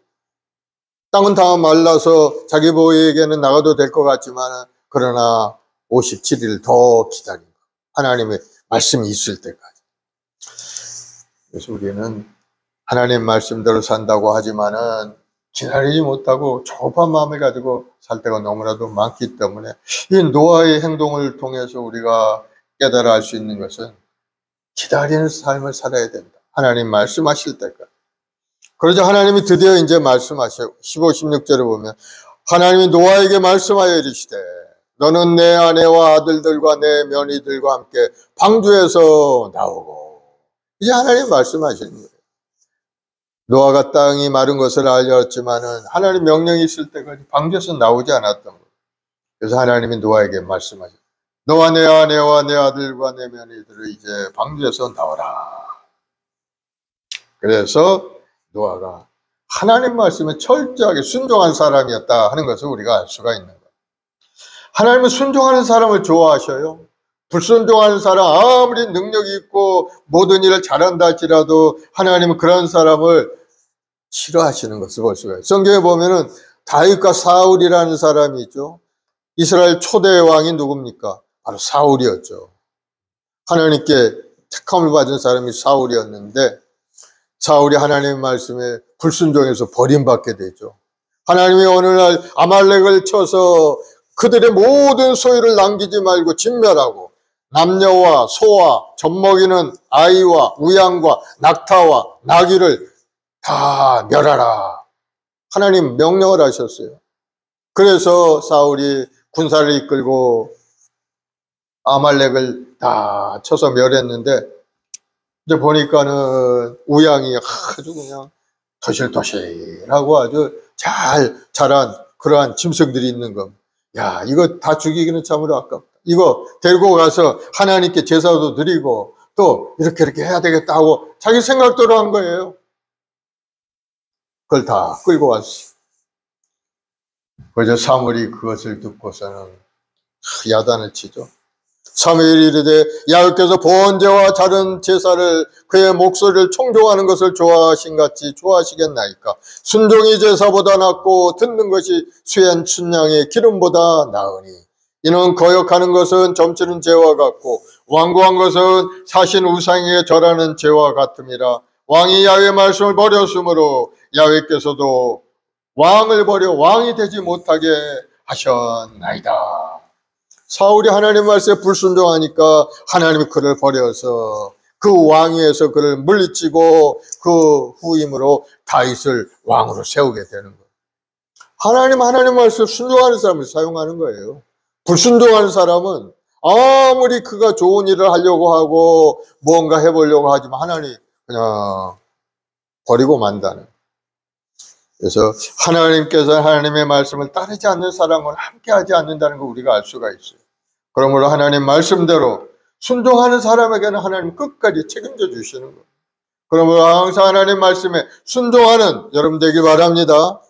땅은 다 말라서 자기 보호에게는 나가도 될 것 같지만 그러나 57일 더 기다린 것. 하나님의 말씀이 있을 때까지. 그래서 우리는 하나님 말씀대로 산다고 하지만은 기다리지 못하고 조급한 마음을 가지고 살 때가 너무나도 많기 때문에 이 노아의 행동을 통해서 우리가 깨달아 알 수 있는 것은 기다리는 삶을 살아야 된다. 하나님 말씀하실 때까지. 그러자 하나님이 드디어 이제 말씀하셔요. 15, 16절에 보면 하나님이 노아에게 말씀하여 이르시되 너는 내 아내와 아들들과 내 며느리들과 함께 방주에서 나오고. 이제 하나님 말씀하시는 거예요. 노아가 땅이 마른 것을 알렸지만은 하나님 명령이 있을 때까지 방주에서 나오지 않았던 거예요. 그래서 하나님이 노아에게 말씀하셨어요. 너와 내 아내와 내 아들과 내 며느리들을 이제 방주에서 나오라. 그래서 노아가 하나님 말씀에 철저하게 순종한 사람이었다 하는 것을 우리가 알 수가 있는 거예요. 하나님은 순종하는 사람을 좋아하셔요. 불순종하는 사람, 아무리 능력이 있고 모든 일을 잘한다 할지라도 하나님은 그런 사람을 싫어하시는 것을 볼 수가 있어요. 성경에 보면은 다윗과 사울이라는 사람이 있죠. 이스라엘 초대 왕이 누굽니까? 바로 사울이었죠. 하나님께 택함을 받은 사람이 사울이었는데 사울이 하나님의 말씀에 불순종해서 버림받게 되죠. 하나님이 어느 날 아말렉을 쳐서 그들의 모든 소유를 남기지 말고 진멸하고 남녀와 소와 젖먹이는 아이와 우양과 낙타와 나귀를 다 멸하라. 하나님 명령을 하셨어요. 그래서 사울이 군사를 이끌고 아말렉을 다 쳐서 멸했는데 이제 보니까는 우양이 아주 그냥 토실토실하고 아주 잘 자란 그러한 짐승들이 있는 겁니다. 야, 이거 다 죽이기는 참으로 아깝다. 이거 데리고 가서 하나님께 제사도 드리고 또 이렇게 해야 되겠다 하고 자기 생각대로 한 거예요. 그걸 다 끌고 왔어. 그저 사무엘이 그것을 듣고서는 야단을 치죠. 사무엘이 이르되 야훼께서 번제와 다른 제사를 그의 목소리를 청종하는 것을 좋아하신 같이 좋아하시겠나이까. 순종이 제사보다 낫고 듣는 것이 수연 춘향의 기름보다 나으니 이는 거역하는 것은 점치는 죄와 같고 완고한 것은 사신 우상에게 절하는 죄와 같음이라. 왕이 야훼 말씀을 버렸으므로 야훼께서도 왕을 버려 왕이 되지 못하게 하셨나이다. 사울이 하나님 말씀에 불순종하니까 하나님이 그를 버려서 그 왕위에서 그를 물리치고 그 후임으로 다윗을 왕으로 세우게 되는 거예요. 하나님 말씀에 순종하는 사람을 사용하는 거예요. 불순종하는 사람은 아무리 그가 좋은 일을 하려고 하고 뭔가 해보려고 하지만 하나님 그냥 버리고 만다는. 그래서 하나님께서 하나님의 말씀을 따르지 않는 사람은 함께하지 않는다는 걸 우리가 알 수가 있어요. 그러므로 하나님 말씀대로 순종하는 사람에게는 하나님 끝까지 책임져 주시는 거예요. 그러므로 항상 하나님 말씀에 순종하는 여러분 되길 바랍니다.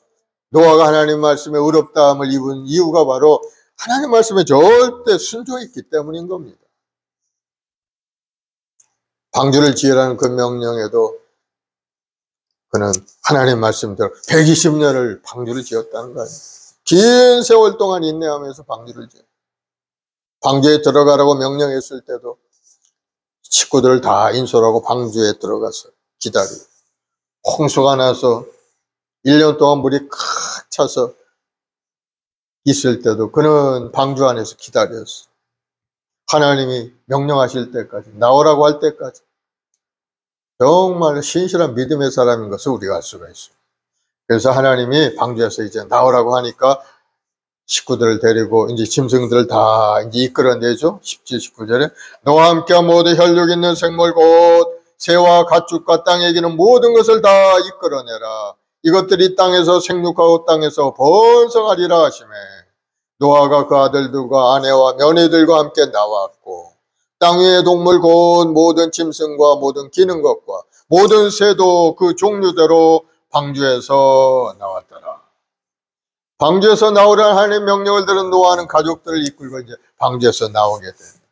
노아가 하나님 말씀에 의롭다함을 입은 이유가 바로 하나님 말씀에 절대 순종했기 때문인 겁니다. 방주를 지으라는 그 명령에도 그는 하나님 말씀대로 120년을 방주를 지었다는 거예요. 긴 세월 동안 인내하면서 방주를 지었어요. 방주에 들어가라고 명령했을 때도 식구들을 다 인솔하고 방주에 들어가서 기다리고, 홍수가 나서 1년 동안 물이 칵 차서 있을 때도 그는 방주 안에서 기다렸어. 하나님이 명령하실 때까지, 나오라고 할 때까지. 정말 신실한 믿음의 사람인 것을 우리가 알 수가 있어요. 그래서 하나님이 방주에서 이제 나오라고 하니까 식구들을 데리고 이제 짐승들을 다 이제 이끌어내죠. 17, 19절에 너와 함께 모두 혈육 있는 생물 곧 새와 가축과 땅에 기는 모든 것을 다 이끌어내라. 이것들이 땅에서 생육하고 땅에서 번성하리라 하시매 노아가 그 아들들과 아내와 며느리들과 함께 나왔고 땅 위의 동물 곧 모든 짐승과 모든 기는 것과 모든 새도 그 종류대로 방주에서 나왔더라. 방주에서 나오라는 하나님의 명령을 들은 노아는 가족들을 이끌고 이제 방주에서 나오게 됩니다.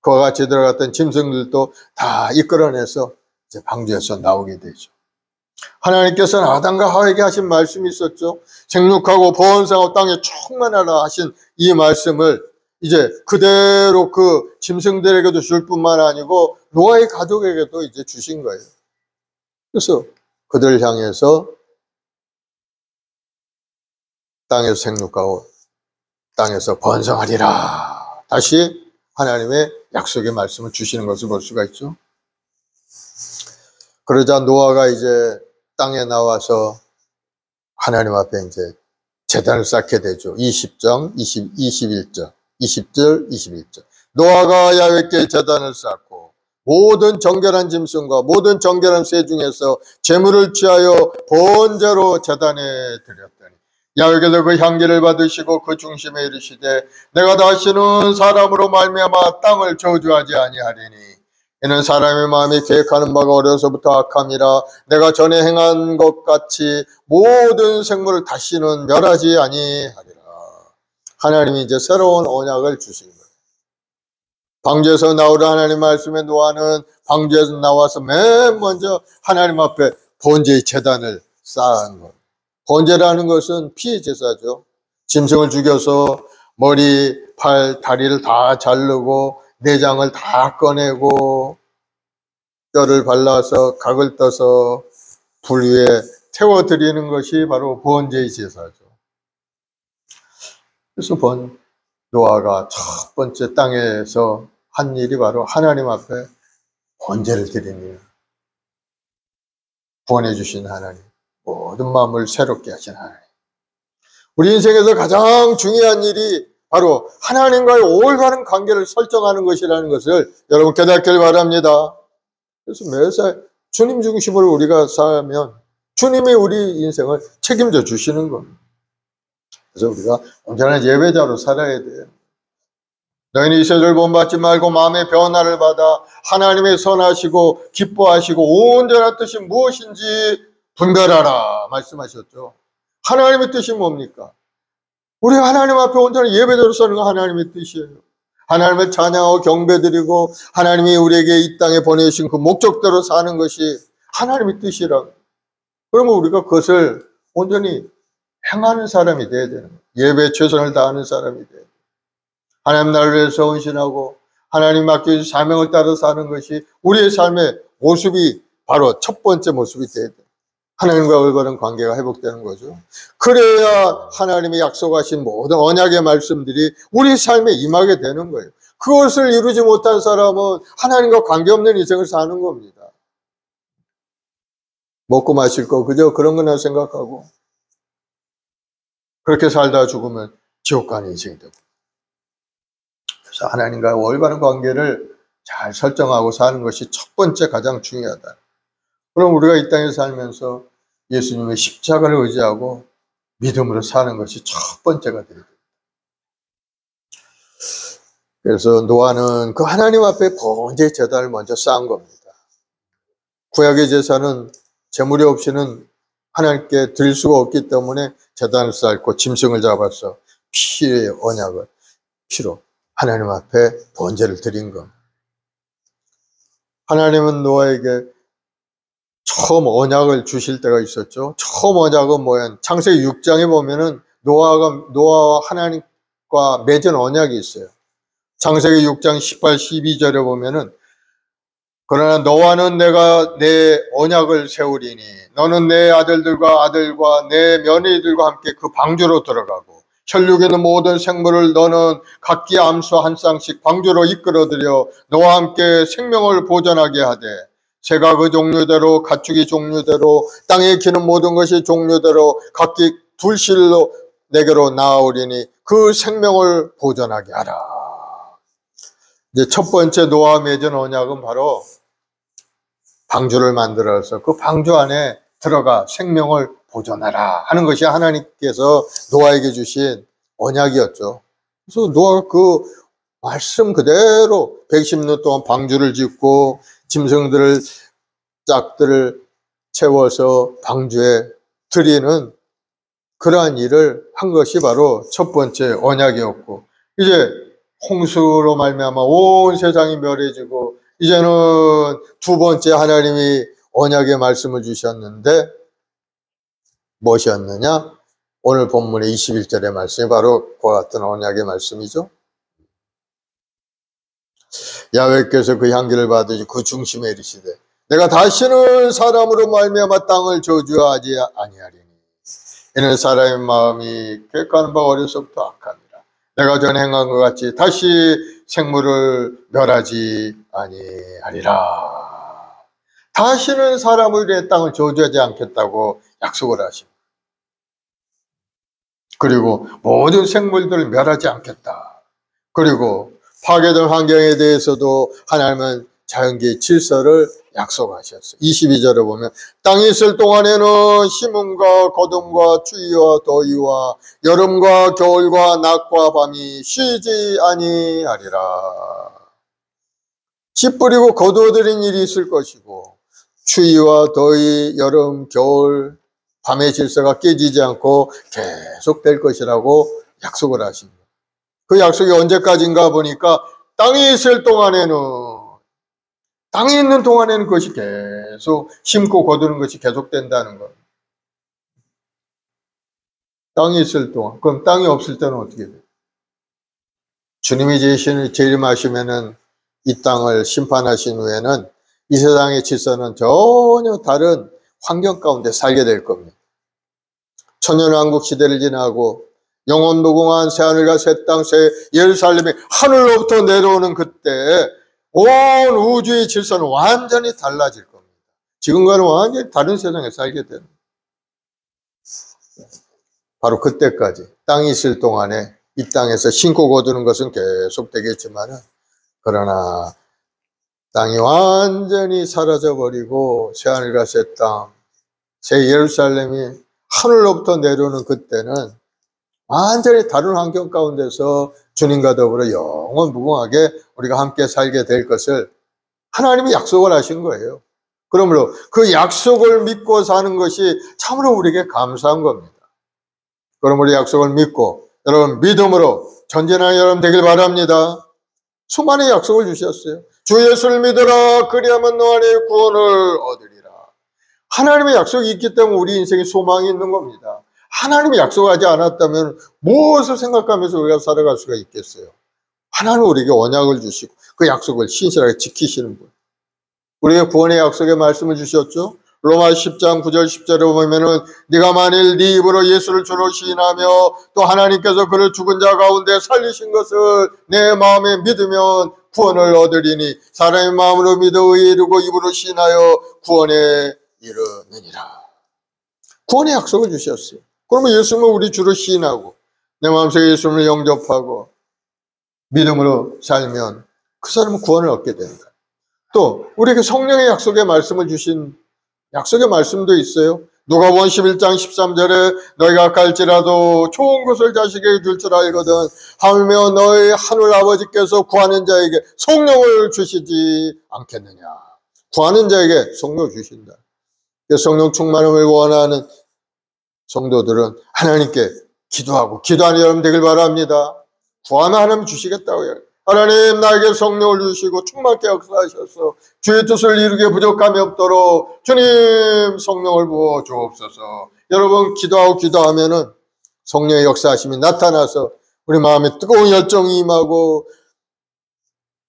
그와 같이 들어갔던 짐승들도 다 이끌어내서 이제 방주에서 나오게 되죠. 하나님께서는 아담과 하와에게 하신 말씀이 있었죠. 생육하고 번성하고 땅에 충만하라 하신 이 말씀을 이제 그대로 그 짐승들에게도 줄 뿐만 아니고 노아의 가족에게도 이제 주신 거예요. 그래서 그들을 향해서 땅에서 생육하고 땅에서 번성하리라. 다시 하나님의 약속의 말씀을 주시는 것을 볼 수가 있죠. 그러자 노아가 이제 땅에 나와서 하나님 앞에 이제 제단을 쌓게 되죠. 20절, 21절. 노아가 야훼께 제단을 쌓고 모든 정결한 짐승과 모든 정결한 새 중에서 제물을 취하여 번제로 제단에 드렸더니 야훼께서 그 향기를 받으시고 그 중심에 이르시되 내가 다시는 사람으로 말미암아 땅을 저주하지 아니하리니 이는 사람의 마음이 계획하는 바가 어려서부터 악함이라 내가 전에 행한 것 같이 모든 생물을 다시는 멸하지 아니하리라. 하나님이 이제 새로운 언약을 주신 거예요. 방주에서 나오라 하나님 말씀에 노아는 방주에서 나와서 맨 먼저 하나님 앞에 번제의 제단을 쌓은 거예요. 번제라는 것은 피의 제사죠. 짐승을 죽여서 머리, 팔, 다리를 다 자르고 내장을 다 꺼내고 뼈를 발라서 각을 떠서 불 위에 태워드리는 것이 바로 번제의 제사죠. 그래서 노아가 첫 번째 땅에서 한 일이 바로 하나님 앞에 번제를 드리는 구원해 주신 하나님, 모든 마음을 새롭게 하신 하나님. 우리 인생에서 가장 중요한 일이 바로 하나님과의 올바른 관계를 설정하는 것이라는 것을 여러분 깨닫길 바랍니다. 그래서 매사 주님 중심으로 우리가 살면 주님이 우리 인생을 책임져 주시는 겁니다. 그래서 우리가 온전한 예배자로 살아야 돼요. 너희는 이 세대를 본받지 말고 마음의 변화를 받아 하나님의 선하시고 기뻐하시고 온전한 뜻이 무엇인지 분별하라 말씀하셨죠. 하나님의 뜻이 뭡니까? 우리 하나님 앞에 온전한 예배자로 사는 거 하나님의 뜻이에요. 하나님을 찬양하고 경배드리고 하나님이 우리에게 이 땅에 보내신 그 목적대로 사는 것이 하나님의 뜻이라. 그러면 우리가 그것을 온전히 행하는 사람이 돼야 되는 거예요. 예배에 최선을 다하는 사람이 돼야 돼요. 하나님 나라를 위해서 헌신하고 하나님 맡겨주신 사명을 따라 사는 것이 우리의 삶의 모습이 바로 첫 번째 모습이 돼야 돼요. 하나님과 올바른 관계가 회복되는 거죠. 그래야 하나님이 약속하신 모든 언약의 말씀들이 우리 삶에 임하게 되는 거예요. 그것을 이루지 못한 사람은 하나님과 관계없는 인생을 사는 겁니다. 먹고 마실 거 그저 그런 거나 생각하고 그렇게 살다 죽으면 지옥 가는 인생이 되고. 그래서 하나님과 올바른 관계를 잘 설정하고 사는 것이 첫 번째 가장 중요하다. 그럼 우리가 이 땅에 살면서 예수님의 십자가를 의지하고 믿음으로 사는 것이 첫 번째가 되게 됩니다. 그래서 노아는 그 하나님 앞에 번제 제단을 먼저 쌓은 겁니다. 구약의 제사는 제물이 없이는 하나님께 드릴 수가 없기 때문에 제단을 쌓고 짐승을 잡아서 피의 언약을 피로 하나님 앞에 번제를 드린 겁니다. 하나님은 노아에게 처음 언약을 주실 때가 있었죠. 처음 언약은 뭐야? 창세기 6장에 보면은 노아와 하나님과 맺은 언약이 있어요. 창세기 6장 18, 12절에 보면은 그러나 너와는 내가 내 언약을 세우리니 너는 내 아들과 내 며느리들과 함께 그 방주로 들어가고 혈육에 있는 모든 생물을 너는 각기 암소 한 쌍씩 방주로 이끌어들여 너와 함께 생명을 보존하게 하되 새가 그 종류대로 가축이 종류대로 땅에 기는 모든 것이 종류대로 각기 둘씩로 내게로 나아오리니 그 생명을 보존하게 하라. 이제 첫 번째 노아와 맺은 언약은 바로 방주를 만들어서 그 방주 안에 들어가 생명을 보존하라 하는 것이 하나님께서 노아에게 주신 언약이었죠. 그래서 노아가 그 말씀 그대로 110년 동안 방주를 짓고 짐승들을 짝들을 채워서 방주에 들이는 그러한 일을 한 것이 바로 첫 번째 언약이었고, 이제 홍수로 말미암아 온 세상이 멸해지고 이제는 두 번째 하나님이 언약의 말씀을 주셨는데 무엇이었느냐? 오늘 본문의 21절의 말씀이 바로 그와 같은 언약의 말씀이죠. 야훼께서 그 향기를 받으시 그 중심에 이르시되 내가 다시는 사람으로 말미암아 땅을 저주하지 아니하리니 이는 사람의 마음이 계획하는 바 어려서부터 악함이라. 내가 전에 행한 것 같이 다시 생물을 멸하지 아니하리라. 다시는 사람을 위해 땅을 저주하지 않겠다고 약속을 하십니다. 그리고 모든 생물들을 멸하지 않겠다. 그리고 파괴된 환경에 대해서도 하나님은 자연계의 질서를 약속하셨어요. 22절에 보면 땅이 있을 동안에는 심음과 거둠과 추위와 더위와 여름과 겨울과 낮과 밤이 쉬지 아니하리라. 씨 뿌리고 거두어들인 일이 있을 것이고 추위와 더위, 여름, 겨울, 밤의 질서가 깨지지 않고 계속될 것이라고 약속을 하십니다. 그 약속이 언제까지인가 보니까 땅이 있을 동안에는, 땅이 있는 동안에는 그것이 계속 심고 거두는 것이 계속된다는 것. 땅이 있을 동안. 그럼 땅이 없을 때는 어떻게 돼요? 주님이 재림하시면은 이 땅을 심판하신 후에는 이 세상의 질서는 전혀 다른 환경 가운데 살게 될 겁니다. 천년왕국 시대를 지나고 영원 무궁한 새하늘과 새 땅, 새 예루살렘이 하늘로부터 내려오는 그때 온 우주의 질서는 완전히 달라질 겁니다. 지금과는 완전히 다른 세상에 살게 됩니다. 바로 그때까지 땅이 있을 동안에 이 땅에서 심고 거두는 것은 계속 되겠지만 그러나 땅이 완전히 사라져버리고 새하늘과 새 땅, 새 예루살렘이 하늘로부터 내려오는 그때는 완전히 다른 환경 가운데서 주님과 더불어 영원 무궁하게 우리가 함께 살게 될 것을 하나님이 약속을 하신 거예요. 그러므로 그 약속을 믿고 사는 것이 참으로 우리에게 감사한 겁니다. 그러므로 약속을 믿고 여러분 믿음으로 전진하는 여러분 되길 바랍니다. 수많은 약속을 주셨어요. 주 예수를 믿으라 그리하면 너 안에 구원을 얻으리라. 하나님의 약속이 있기 때문에 우리 인생에 소망이 있는 겁니다. 하나님이 약속하지 않았다면 무엇을 생각하면서 우리가 살아갈 수가 있겠어요? 하나님 우리에게 언약을 주시고 그 약속을 신실하게 지키시는 분. 우리에게 구원의 약속의 말씀을 주셨죠. 로마 10장 9절 10절에 보면은 네가 만일 네 입으로 예수를 주로 시인하며 또 하나님께서 그를 죽은 자 가운데 살리신 것을 내 마음에 믿으면 구원을 얻으리니 사람의 마음으로 믿어 의에 이르고 입으로 시인하여 구원에 이르느니라. 구원의 약속을 주셨어요. 그러면 예수님을 우리 주로 시인하고 내 마음속에 예수님을 영접하고 믿음으로 살면 그 사람은 구원을 얻게 된다. 또 우리에게 성령의 약속의 말씀을 주신 약속의 말씀도 있어요. 누가복음 11장 13절에 너희가 갈지라도 좋은 것을 자식에게 줄 줄 알거든 하물며 너희 하늘 아버지께서 구하는 자에게 성령을 주시지 않겠느냐. 구하는 자에게 성령을 주신다. 성령 충만함을 원하는 성도들은 하나님께 기도하고 기도하는 여러분 되길 바랍니다. 구하면 하나님 주시겠다고요. 하나님 나에게 성령을 주시고 충만케 역사하셔서 주의 뜻을 이루게 부족함이 없도록 주님 성령을 부어 주옵소서. 여러분 기도하고 기도하면은 성령의 역사하심이 나타나서 우리 마음에 뜨거운 열정이 임하고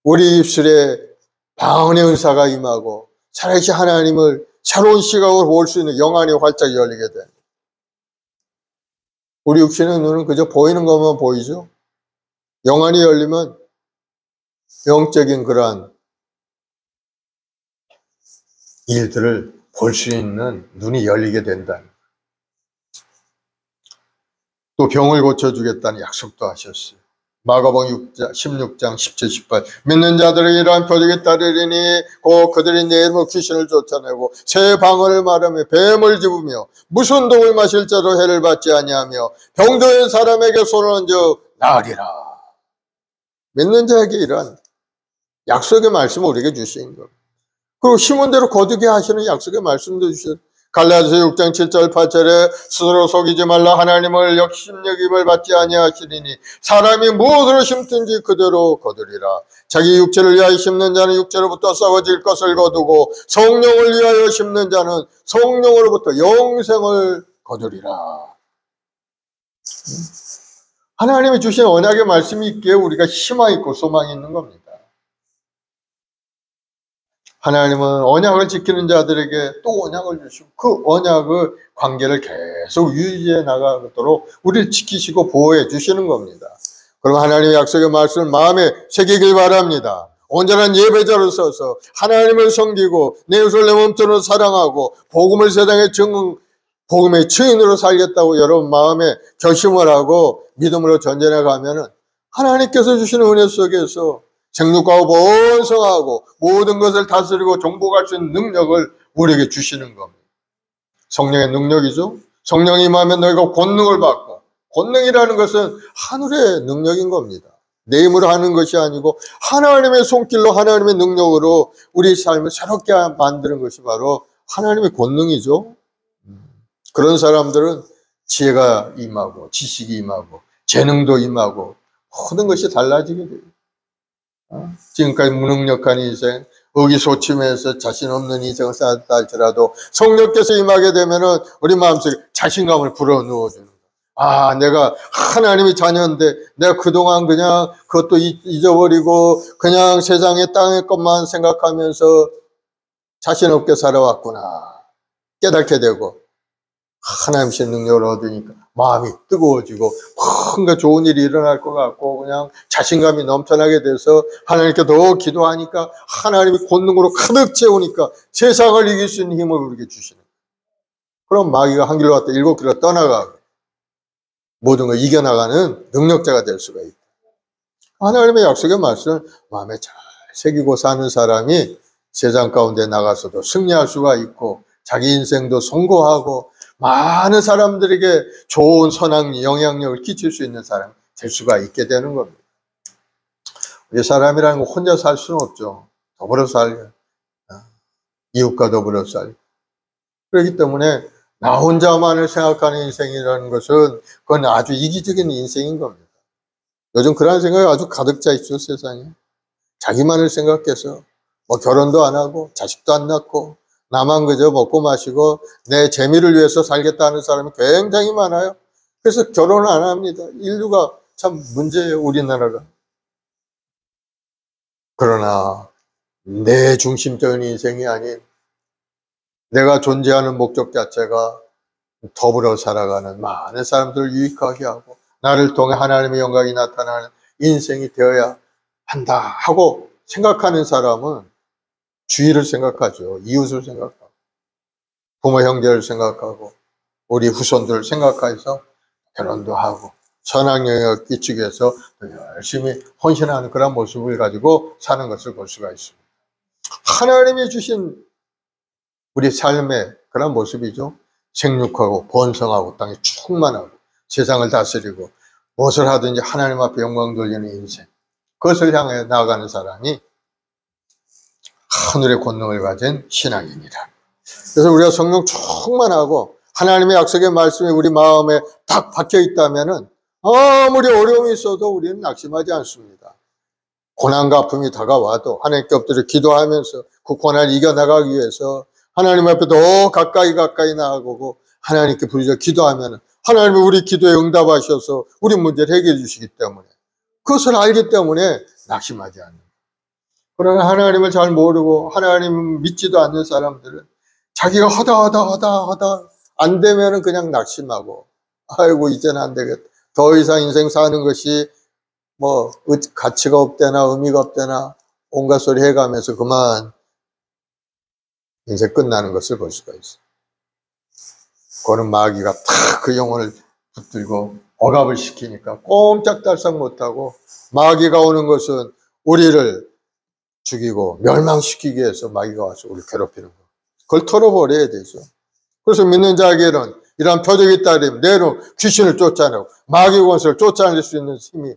우리 입술에 방언의 은사가 임하고 살아계신 하나님을 새로운 시각으로 볼 수 있는 영안이 활짝 열리게 됩니다. 우리 육신의 눈은 그저 보이는 것만 보이죠. 영안이 열리면 영적인 그러한 일들을 볼 수 있는 눈이 열리게 된다. 또 병을 고쳐주겠다는 약속도 하셨어요. 마가복음 16장 17, 18 믿는 자들에게 이러한 표적이 따르리니 곧 그들이 내 이름으로 귀신을 쫓아내고 새 방언을 말하며 뱀을 집으며 무슨 독을 마실 자도 해를 받지 아니하며 병든 사람에게 손을 얹어 나으리라. 믿는 자에게 이러한 약속의 말씀을 우리에게 주신 것. 그리고 힘은 대로 거두게 하시는 약속의 말씀도 주셨어요. 갈라디아서 6장 7절 8절에 스스로 속이지 말라 하나님을 역심여김을 받지 아니하시리니 사람이 무엇으로 심든지 그대로 거두리라. 자기 육체를 위하여 심는 자는 육체로부터 썩어질 것을 거두고 성령을 위하여 심는 자는 성령으로부터 영생을 거두리라. 하나님이 주신 언약의 말씀이 있기에 우리가 희망이 있고 소망이 있는 겁니다. 하나님은 언약을 지키는 자들에게 또 언약을 주시고 그 언약의 관계를 계속 유지해 나가도록 우리를 지키시고 보호해 주시는 겁니다. 그럼 하나님의 약속의 말씀을 마음에 새기길 바랍니다. 온전한 예배자로 서서 하나님을 섬기고 내 이웃을 내 몸처럼 사랑하고 복음을 세상에 복음의 증인으로 살겠다고 여러분 마음에 결심을 하고 믿음으로 전진해 가면은 하나님께서 주시는 은혜 속에서 생육하고 번성하고 모든 것을 다스리고 정복할 수 있는 능력을 우리에게 주시는 겁니다. 성령의 능력이죠. 성령이 임하면 너희가 권능을 받고, 권능이라는 것은 하늘의 능력인 겁니다. 내 힘으로 하는 것이 아니고 하나님의 손길로 하나님의 능력으로 우리 삶을 새롭게 만드는 것이 바로 하나님의 권능이죠. 그런 사람들은 지혜가 임하고 지식이 임하고 재능도 임하고 모든 것이 달라지게 돼요. 지금까지 무능력한 인생, 의기소침해서 자신 없는 인생을 살았다 할지라도 성령께서 임하게 되면은 우리 마음속에 자신감을 불어넣어주는 거예요. 아, 내가 하나님의 자녀인데 내가 그동안 그냥 그것도 잊어버리고 그냥 세상의 땅의 것만 생각하면서 자신 없게 살아왔구나 깨닫게 되고 하나님의 능력을 얻으니까 마음이 뜨거워지고 뭔가 좋은 일이 일어날 것 같고 그냥 자신감이 넘쳐나게 돼서 하나님께 더 기도하니까 하나님이 권능으로 가득 채우니까 세상을 이길 수 있는 힘을 우리에게 주시는 거예요. 그럼 마귀가 한 길로 갔다 7길로 떠나가고 모든 걸 이겨나가는 능력자가 될 수가 있다. 하나님의 약속의 말씀을 마음에 잘 새기고 사는 사람이 세상 가운데 나가서도 승리할 수가 있고 자기 인생도 성공하고 많은 사람들에게 좋은 선한 영향력을 끼칠 수 있는 사람이 될 수가 있게 되는 겁니다. 우리 사람이라는 건 혼자 살 수는 없죠. 더불어 살고 이웃과 더불어 살고 그렇기 때문에 나 혼자만을 생각하는 인생이라는 것은 그건 아주 이기적인 인생인 겁니다. 요즘 그런 생각이 아주 가득 차 있죠. 세상에 자기만을 생각해서 뭐 결혼도 안 하고 자식도 안 낳고 나만 그저 먹고 마시고 내 재미를 위해서 살겠다는 사람이 굉장히 많아요. 그래서 결혼을 안 합니다. 인류가 참 문제예요, 우리나라가. 그러나 내 중심적인 인생이 아닌 내가 존재하는 목적 자체가 더불어 살아가는 많은 사람들을 유익하게 하고 나를 통해 하나님의 영광이 나타나는 인생이 되어야 한다 하고 생각하는 사람은 주위를 생각하죠. 이웃을 생각하고 부모 형제를 생각하고 우리 후손들을 생각해서 결혼도 하고 선한 영향을 끼치기 위해서 열심히 헌신하는 그런 모습을 가지고 사는 것을 볼 수가 있습니다. 하나님이 주신 우리 삶의 그런 모습이죠. 생육하고 번성하고 땅에 충만하고 세상을 다스리고 무엇을 하든지 하나님 앞에 영광 돌리는 인생, 그것을 향해 나아가는 사람이 하늘의 권능을 가진 신앙입니다. 그래서 우리가 성령 충만하고 하나님의 약속의 말씀이 우리 마음에 딱 박혀 있다면은 아무리 어려움이 있어도 우리는 낙심하지 않습니다. 고난과 아픔이 다가와도 하나님께 엎드려 기도하면서 그 고난을 이겨나가기 위해서 하나님 앞에 더 가까이 나아가고 하나님께 부르짖어 기도하면 하나님이 우리 기도에 응답하셔서 우리 문제를 해결해 주시기 때문에 그것을 알기 때문에 낙심하지 않는 거예요. 그러나 하나님을 잘 모르고 하나님 믿지도 않는 사람들은 자기가 하다 안 되면은 그냥 낙심하고 아이고 이제는 안 되겠다. 더 이상 인생 사는 것이 뭐 가치가 없대나 의미가 없대나 온갖 소리 해가면서 그만 인생 끝나는 것을 볼 수가 있어요. 그거는 마귀가 탁 그 영혼을 붙들고 억압을 시키니까 꼼짝달싹 못하고 마귀가 오는 것은 우리를 죽이고 멸망시키기 위해서 마귀가 와서 우리를 괴롭히는 거. 그걸 털어버려야 되죠. 그래서 믿는 자에게는 이러한 표적이 따르면 내로 귀신을 쫓아내고 마귀 권세를 쫓아낼 수 있는 힘이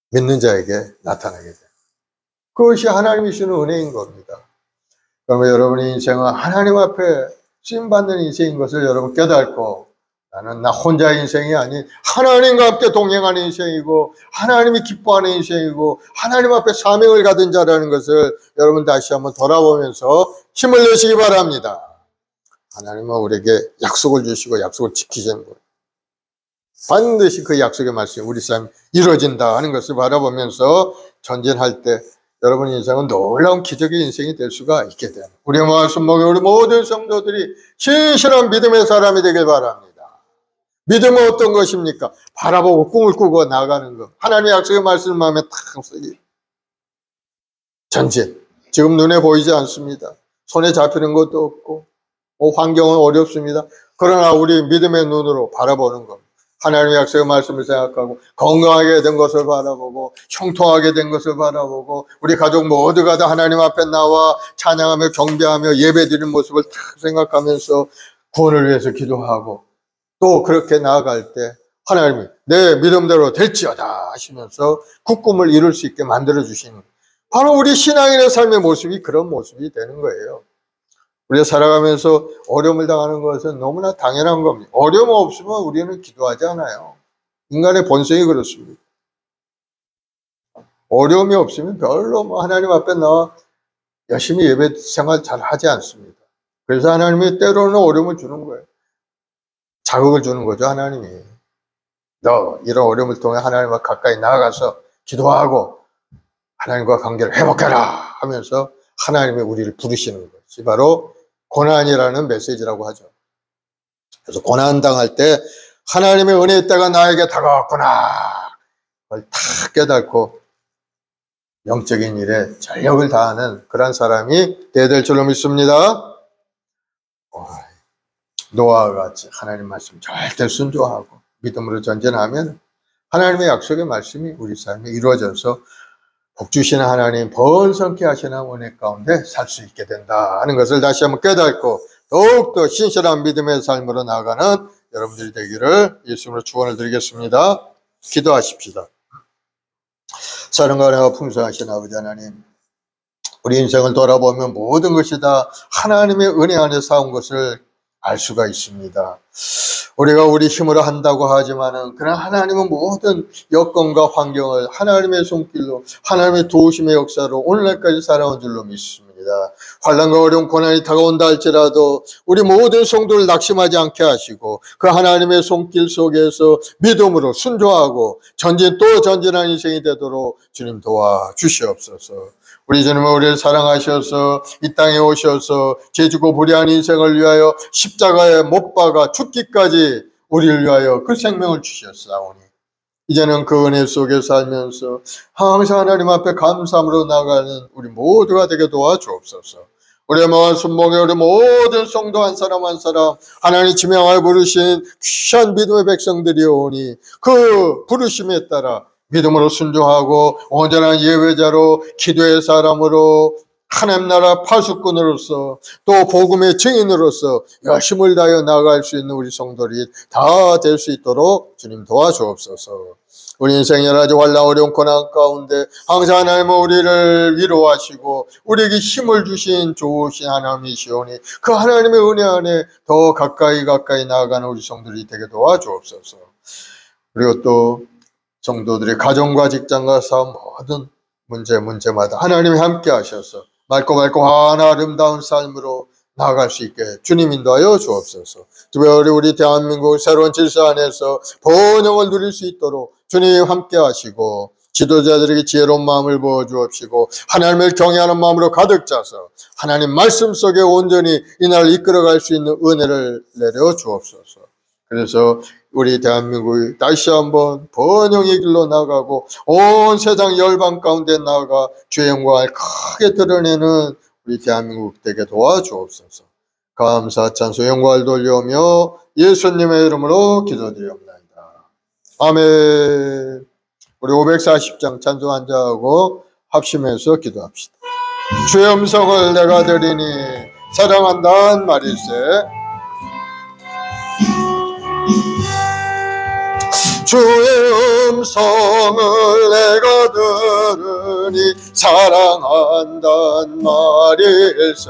믿는 자에게 나타나게 돼요. 그것이 하나님이 주는 은혜인 겁니다. 그러면 여러분의 인생은 하나님 앞에 쓰임받는 인생인 것을 여러분 깨닫고 나는 나 혼자의 인생이 아닌 하나님과 함께 동행하는 인생이고 하나님이 기뻐하는 인생이고 하나님 앞에 사명을 가진 자라는 것을 여러분 다시 한번 돌아보면서 힘을 내시기 바랍니다. 하나님은 우리에게 약속을 주시고 약속을 지키시는 거예요. 반드시 그 약속의 말씀이 우리 삶에 이루어진다 하는 것을 바라보면서 전진할 때 여러분의 인생은 놀라운 기적의 인생이 될 수가 있게 됩니다. 우리 말씀 먹은 우리 모든 성도들이 신실한 믿음의 사람이 되길 바랍니다. 믿음은 어떤 것입니까? 바라보고 꿈을 꾸고 나가는 것. 하나님의 약속의 말씀을 마음에 탁 쓰기. 전진. 지금 눈에 보이지 않습니다. 손에 잡히는 것도 없고 환경은 어렵습니다. 그러나 우리 믿음의 눈으로 바라보는 것. 하나님의 약속의 말씀을 생각하고 건강하게 된 것을 바라보고 형통하게 된 것을 바라보고 우리 가족 모두가 다 하나님 앞에 나와 찬양하며 경배하며 예배드리는 모습을 딱 생각하면서 구원을 위해서 기도하고 또 그렇게 나아갈 때 하나님이 내 믿음대로 될지어다 하시면서 그 꿈을 이룰 수 있게 만들어 주시는 바로 우리 신앙인의 삶의 모습이 그런 모습이 되는 거예요. 우리가 살아가면서 어려움을 당하는 것은 너무나 당연한 겁니다. 어려움 없으면 우리는 기도하지 않아요. 인간의 본성이 그렇습니다. 어려움이 없으면 별로 하나님 앞에 나와 열심히 예배 생활 잘 하지 않습니다. 그래서 하나님이 때로는 어려움을 주는 거예요. 자극을 주는 거죠, 하나님이. 너 이런 어려움을 통해 하나님과 가까이 나아가서 기도하고 하나님과 관계를 회복해라 하면서 하나님이 우리를 부르시는 것이 바로 고난이라는 메시지라고 하죠. 그래서 고난 당할 때 하나님의 은혜의 때가 나에게 다가왔구나. 그걸 다 깨닫고 영적인 일에 전력을 다하는 그런 사람이 되어야 될 줄로 믿습니다. 노아와 같이 하나님 말씀 절대 순종하고 믿음으로 전진하면 하나님의 약속의 말씀이 우리 삶에 이루어져서 복 주시는 하나님, 번성케 하시는 은혜 가운데 살 수 있게 된다 하는 것을 다시 한번 깨닫고 더욱더 신실한 믿음의 삶으로 나아가는 여러분들이 되기를 예수님으로 축원을 드리겠습니다. 기도하십시다. 사랑과 은혜가 풍성하신 아버지 하나님, 우리 인생을 돌아보면 모든 것이 다 하나님의 은혜 안에 사온 것을 알 수가 있습니다. 우리가 우리 힘으로 한다고 하지만은 그러나 하나님은 모든 여건과 환경을 하나님의 손길로 하나님의 도우심의 역사로 오늘날까지 살아온 줄로 믿습니다. 환난과 어려운 고난이 다가온다 할지라도 우리 모든 성도를 낙심하지 않게 하시고 그 하나님의 손길 속에서 믿음으로 순종하고 전진 또 전진한 인생이 되도록 주님 도와주시옵소서. 우리 주님은 우리를 사랑하셔서 이 땅에 오셔서 죄지고 불의한 인생을 위하여 십자가에 못 박아 죽기까지 우리를 위하여 그 생명을 주셨사오니 이제는 그 은혜 속에 살면서 항상 하나님 앞에 감사함으로 나가는 우리 모두가 되게 도와주옵소서. 우리의 마음 순복에 우리 모든 성도 한 사람 한 사람 하나님 지명하여 부르신 귀한 믿음의 백성들이 오니 그 부르심에 따라 믿음으로 순종하고 온전한 예배자로 기도의 사람으로 하나님 나라 파수꾼으로서 또 복음의 증인으로서 열심을 다하여 나아갈 수 있는 우리 성도들이 다 될 수 있도록 주님 도와주옵소서. 우리 인생 여러 가지 환난 어려운 고난 가운데 항상 하나님은 우리를 위로하시고 우리에게 힘을 주신 좋으신 하나님이시오니 그 하나님의 은혜 안에 더 가까이 나아가는 우리 성도들이 되게 도와주옵소서. 그리고 또 성도들의 가정과 직장과 사업 모든 문제마다 하나님이 함께 하셔서 맑고 환한 아름다운 삶으로 나아갈 수 있게 주님 인도하여 주옵소서. 특별히 우리 대한민국 새로운 질서 안에서 번영을 누릴 수 있도록 주님 함께 하시고 지도자들에게 지혜로운 마음을 부어주옵시고 하나님을 경외하는 마음으로 가득 차서 하나님 말씀 속에 온전히 이 나라를 이끌어갈 수 있는 은혜를 내려 주옵소서. 그래서 우리 대한민국이 다시 한번 번영의 길로 나가고 온 세상 열방 가운데 나아가 주의 영광을 크게 드러내는 우리 대한민국 되게 도와주옵소서. 감사 찬송 영광을 돌려오며 예수님의 이름으로 기도드리옵나이다. 아멘. 우리 540장 찬송 한자하고 합심해서 기도합시다. 주의 음성을 내가 들으니 사랑한다는 말일세. 주의 음성을 내가 들으니 사랑한단 말일세.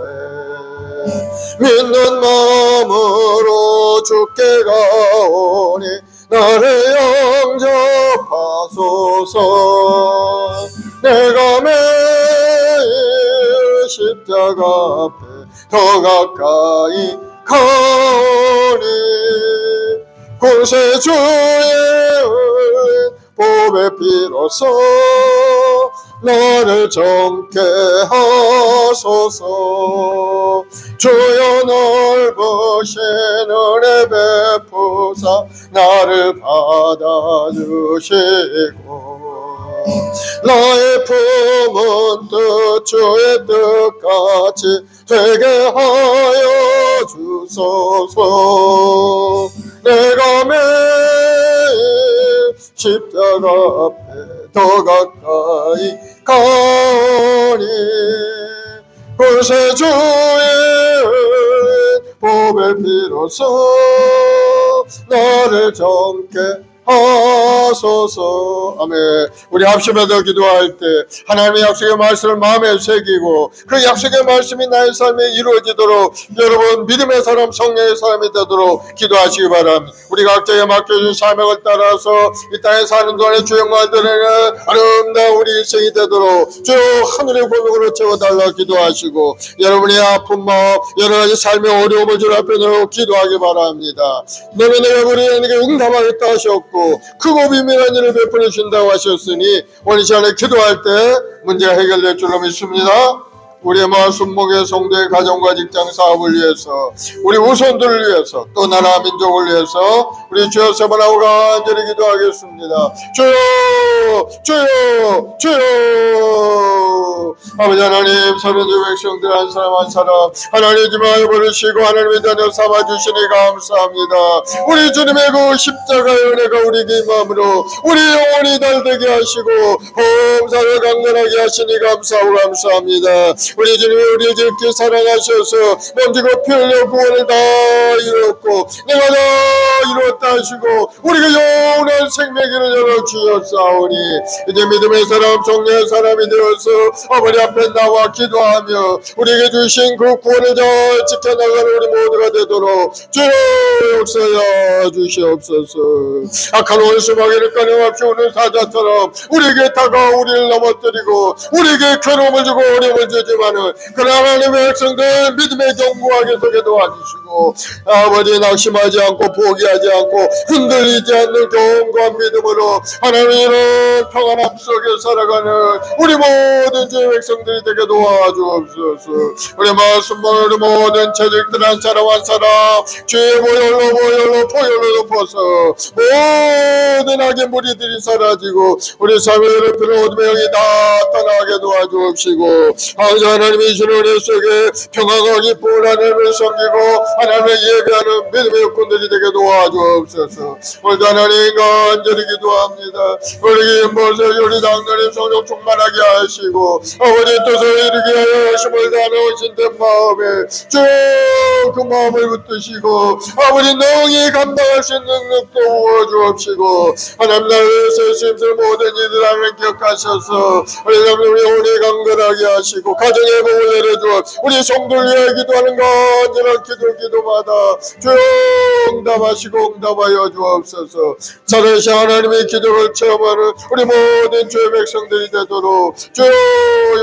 믿는 마음으로 주께 가오니 나를 영접하소서. 내가 매일 십자가 앞에 더 가까이 가오니 구세주의 보배 피로써 나를 정케 하소서. 주여 넓으신 은혜 베푸사 나를 받아주시고 나의 품은 뜻 주의 뜻같이 되게 하여 주소서. 내가 매일 십자가 앞에 더 가까이 가오니 구세주의 보배 피로써 나를 정케 하소서. 아멘. 우리 합심해서 기도할 때 하나님의 약속의 말씀을 마음에 새기고 그 약속의 말씀이 나의 삶에 이루어지도록 여러분 믿음의 사람 성령의 사람이 되도록 기도하시기 바랍니다. 우리 각자에 맡겨준 사명을 따라서 이 땅에 사는 동안에 주의 영광을 드러내는 아름다운 우리 일생이 되도록 주여 하늘의 고백으로 채워달라 기도하시고 여러분의 아픈 마음 여러 가지 삶의 어려움을 주 앞에 놓고 기도하기 바랍니다. 너는 내가 우리에게 응답하겠다 하셨고 크고 비밀한 일을 베풀어 준다고 하셨으니 오늘 시간에 기도할 때 문제가 해결될 줄로 믿습니다. 우리의 마음 순목의 성도의 가정과 직장 사업을 위해서 우리 후손들을 위해서 또 나라 민족을 위해서 우리 주여 세 번 하고 간절히 기도하겠습니다. 주여 주여 주여. 아버지 하나님 서른두 백성들 한 사람 한 사람 하나님 지마에 부르시고 하나님의 자녀 삼아주시니 감사합니다. 우리 주님의 그 십자가의 은혜가 우리에게 임함으로 우리 영혼이 달되게 하시고 범사를 강건하게 하시니 감사합니다. 우리 주님이 우리의 깊게 사랑하셔서 먼지고 피 흘려 구원을 다 이루었고 내가 다 이루었다 하시고 우리가 영원한 생명을 열어주셨사오니 이제 믿음의 사람 성령의 사람이 되어서 아버지 앞에 나와 기도하며 우리에게 주신 그 구원을 잘 지켜나가는 우리 모두가 되도록 주여 역사여 주시옵소서. 악한 원수 마귀를 꺼내없이 오는 사자처럼 우리에게 다가와 우리를 넘어뜨리고 우리에게 괴로움을 주고 어려움을 주지만은 그러나 하나님의 백성들 믿음의 견고하게 서게 도와주시고 아버지 낙심하지 않고 포기하지 않고 흔들리지 않는 견고한 믿음으로 하나님의 이런 평안함 속에 살아가는 우리 모든 주의 백성들이 되게 도와주옵소서. 우리 말씀을 우리 모든 재직들 한 사람 한 사람 주의 보혈로 덮어서 모든 악의 무리들이 사라지고 우리 삶의 괴롭힘을 어둠의 영이 다 떠나게 도와주옵시고 항상 하나님이 주는 은혜 속에 평화가 기쁨을 하나님을 섬기고 하나님을 예배하는 믿음의 육군들이 되게 도와주옵소서. 오늘도 하나님 간절히 기도합니다. 우리 김보세 우리 당나님 성령 충만하게 하시고 아버지 뜻을 이루게 하여 힘을 다하는 신된 마음에 쭉 그 마음을 붙드시고 아버지 능히 감당할 수 있는 능력도 부어주옵시고 하나님 나라에서 심술 모든 이들 하나님 기억하셔서 우리 오래 강건하게 하시고 가정의 복을 내려주어 우리 성도를 위해 기도하는 간절한 기도마다 응답하시고 응답하여 주옵소서. 살아계신 하나님의 기도를 체험하는 우리 모든 주의 백성들이 되도록 주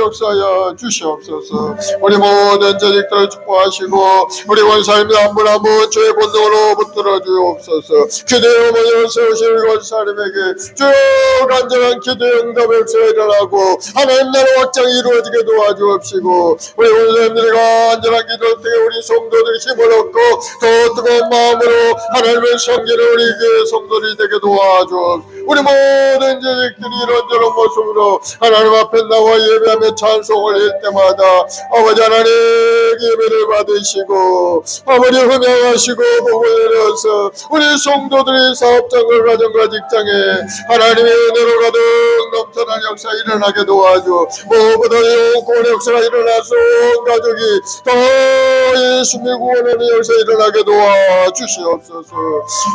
역사하여 주시옵소서. 우리 모든 재직들을 축복하시고 우리 원사님들 한 분 한 분 주의 본능으로 붙들어 주옵소서. 기도의 어머니를 세우신 우리 원사님에게 주 간절한 기도의 응답의 역사가 일어나고 하나님 나라 확장이 이루어지게 도와주옵시고 우리 원사님들이 간절한 기도를 통해 우리 성도들이 힘을 얻고 더 뜨거운 마음으로 하나님을 섬기는 우리 교회 성도들이 되게 도와주옵소서. 우리 모든 재직들이 이런저런 모습으로 하나님 앞에 나와 예배하며 찬송을 할 때마다 아버지 하나님 예배를 받으시고 아버지 흠양하시고 복을 내려서 우리 성도들이 사업장과 가정과 직장에 하나님의 은혜로 가득 넘쳐난 역사 일어나게 도와줘. 무엇보다 영원의 역사가 일어나서 온 가족이 더 예수님을 구원하는 역사 일어나게 도와주시옵소서.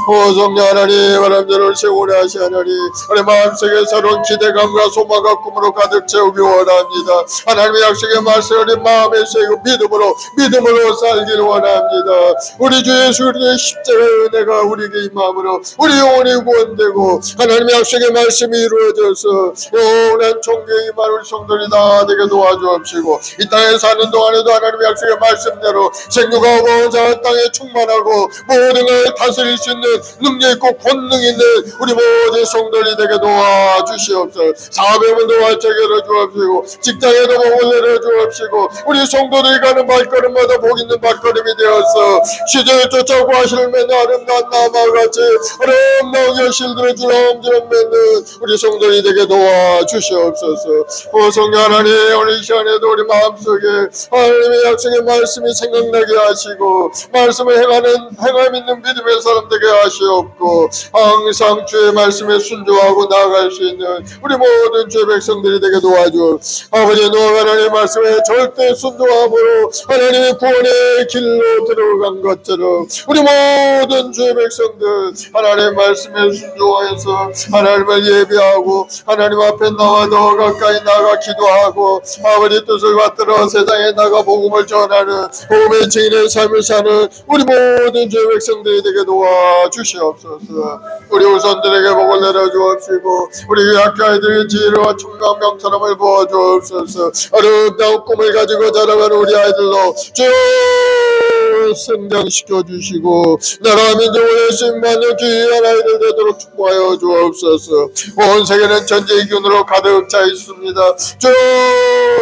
오 성령 하나님 바람대로 세우려 하시하나니 우리 마음속에 새로운 기대감과 소망과 꿈으로 가득 채우기 원합니다. 하나님의 약속의 말씀을 우리 마음에 새기고 믿음으로 살기를 원합니다. 우리 주 예수 그리스도의 십자가의 은혜가 우리에게 임함으로 우리 영혼이 구원되고 하나님의 약속의 말씀이 이루어져서 영원한 존경이 임한 우리 성도들이 다 되게 도와주옵시고 이 땅에 사는 동안에도 하나님의 약속의 말씀대로 생육하고 보호자 땅에 충만하고 모든 걸 다스릴 수 있는 능력 있고 권능 있는 우리 모든 성도들이 되게 도와주시옵소서. 사업에도 활짝 열어주옵시고 직장에도 복을 내려주옵시고 우리 성도들이 가는 발걸음마다 복 있는 발걸음이 되어서 시절을 쫓아오고 하시를 맺는 아름다운 나무와 같이 아름다운 결실들을 주렁주렁 맺는 우리 성도들이 되게 도와주시옵소서. 오 성령 하나님 오늘 이 시간에도 우리 마음속에 하나님의 약속의 말씀이 생각나게 하시고 말씀을 행함 있는 믿음의 사람 되게 하시옵고 항상 주의 말씀에 순종하고 나아갈 수 있는 우리 모든 주의 백성들이 되게 도와주. 아버지 노아 하나님의 말씀에 절대 순종함으로 하나님의 구원의 길로 들어간 것처럼 우리 모든 주의 백성들 하나님의 말씀에 순종해서 하나님을 예배하고 하나님 앞에 나와 더 가까이 나가 기도하고 아버지 뜻을 받들어 세상에 나가 복음을 전하는 복음의 증인의 삶을 사는 우리 모든 주의 백성들이 되게 도와주시옵소서. 우리 후손들에게 복을 내려주옵시고 우리 학교 아이들의 지혜와 충만 명철함을 부어주옵소서. 아름다운 꿈을 가지고 자라가는 우리 아이들로 쭉 성장시켜 주시고 나라 민족을 열심히 받는 귀한 아이들 되도록 축복하여 주옵소서. 온 세계는 전쟁의 기운으로 가득 차 있습니다.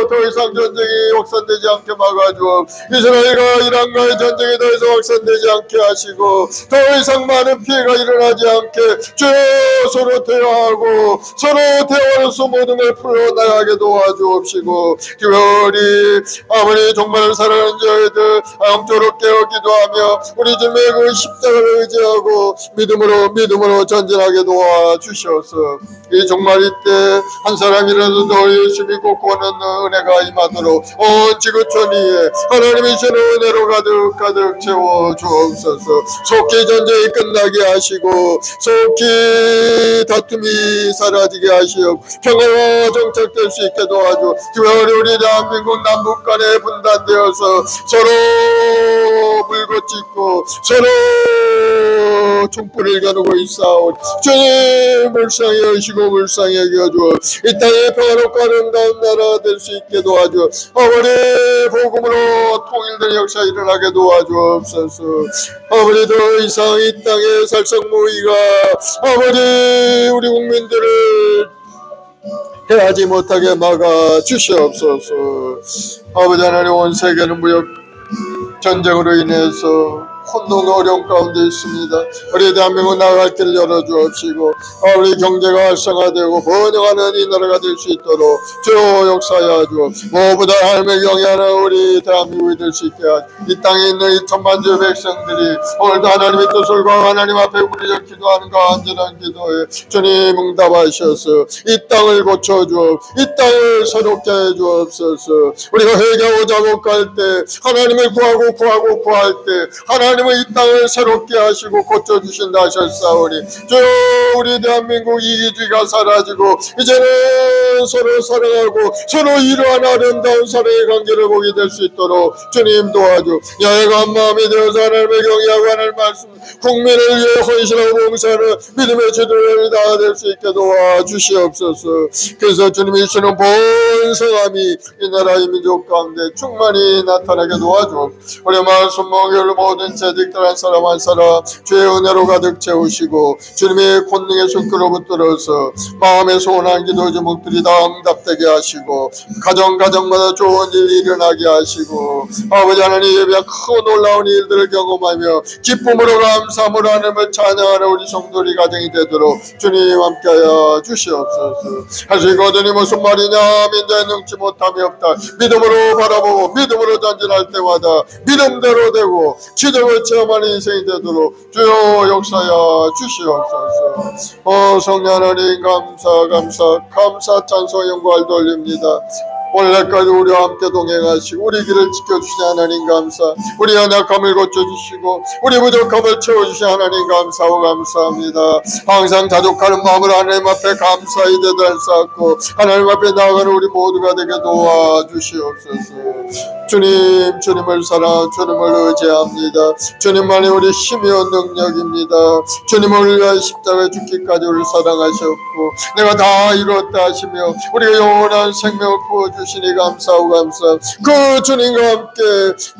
더 이상 전쟁이 확산되지 않게 막아주옵. 이스라엘과 이란과의 전쟁이 더 이상 확산되지 않게 하시고 더 이상 많은 피해가 일어나지 않게 서로 대화하고 서로 대화로서 모든 걸 풀어나가게 도와주옵시고 특별히 아버지 정말 사랑하는 저희들 영적으로 깨어 기도하며 우리 주님의 그 십자가를 의지하고 믿음으로 전진하게 도와주셔서 이 정말 이때 한 사람이라도 더 예수 믿고 구원하는 은혜가 임하도록 온 지구촌 위에 하나님이 주는 은혜로 가득 채워 주옵소서. 속히 전쟁이 끝나게 하시고 속히 다툼이 사라지게 하시옵 평화가 정착될 수 있게 도와주. 특별히 우리 대한민국 남북 간에 분단되어서 서로 물고짓고 서로 총불을 겨누고 있사오니 주님 불쌍히 여시고 불쌍히 여겨주어 이 땅에 평화롭고 아름다운 나라 될 수 있게 도와주어 아버지 복음으로 통일된 역사 일어나게 도와주옵소서. 아버지 더 이상 이 땅에 살상무의가 아버지 우리 국민들을 해하지 못하게 막아 주시옵소서. 아버지 하나님, 온 세계는 무역 전쟁으로 인해서 혼돈 어려움 가운데 있습니다. 우리 대한민국 나아갈 길을 열어주옵시고 우리 경제가 활성화되고 번영하는 이 나라가 될 수 있도록 주여 역사하여 주옵시고 무엇보다 하나님의 경외하는 우리 대한민국이 될 수 있게 하시고 이 땅에 있는 이 천만주의 백성들이 오늘도 하나님의 뜻을 구하고 하나님 앞에 우리를 기도하는 간절한 기도에 주님 응답하셔서 이 땅을 고쳐주옵, 이 땅을 새롭게 해주옵소서. 우리가 회개하고 작업할 때 하나님을 구할 때 하나님은 이 땅을 새롭게 하시고 고쳐주신다 하셨사오니 주여 우리 대한민국 이기주의가 사라지고 이제는 서로 사랑하고 서로 이러한 아름다운 사랑의 관계를 보게 될 수 있도록 주님 도와주 야외가 마음이 되어서 하나님의 경외하고 하나님의 말씀 국민을 위해 헌신하고 봉사하는 믿음의 지도자들이 다 될 수 있게 도와주시옵소서. 그래서 주님이 주시는 본성함이 이 나라의 민족 가운데 충만히 나타나게 도와주옵소서. 우리 마을 순목을 모든 재직들 한 사람 한 사람 주의 은혜로 가득 채우시고 주님의 권능의 손길로부터서 마음의 소원한 기도 제목들이 다 응답되게 하시고 가정마다 좋은 일이 일어나게 하시고 아버지 하나님 예배와 크고 놀라운 일들을 경험하며 기쁨으로 감사함으로 하나님을 찬양하는 우리 성도리 가정이 되도록 주님 함께하여 주시옵소서. 하시거든이 무슨 말이냐 민자에 능치 못함이 없다. 믿음으로 바라보고 믿음으로 전진할 때마다 믿음대로 되고 기적을 체험하는 인생이 되도록 주여 역사하여 주시옵소서. 성령 하나님 감사 찬송 영광을 돌립니다. 오늘날까지 우리와 함께 동행하시고 우리 길을 지켜주신 하나님 감사, 우리 연약함을 고쳐주시고 우리 부족함을 채워주신 하나님 감사합니다. 항상 자족하는 마음을 하나님 앞에 감사히 대달 쌓고 하나님 앞에 나아가는 우리 모두가 되게 도와주시옵소서. 주님을 사랑하고 주님을 의지합니다. 주님만이 우리 힘이요 능력입니다. 주님을 위하여 십자가에 죽기까지 우리를 사랑하셨고 내가 다 이뤘다 하시며 우리가 영원한 생명을 부어주시니 감사하고 그 주님과 함께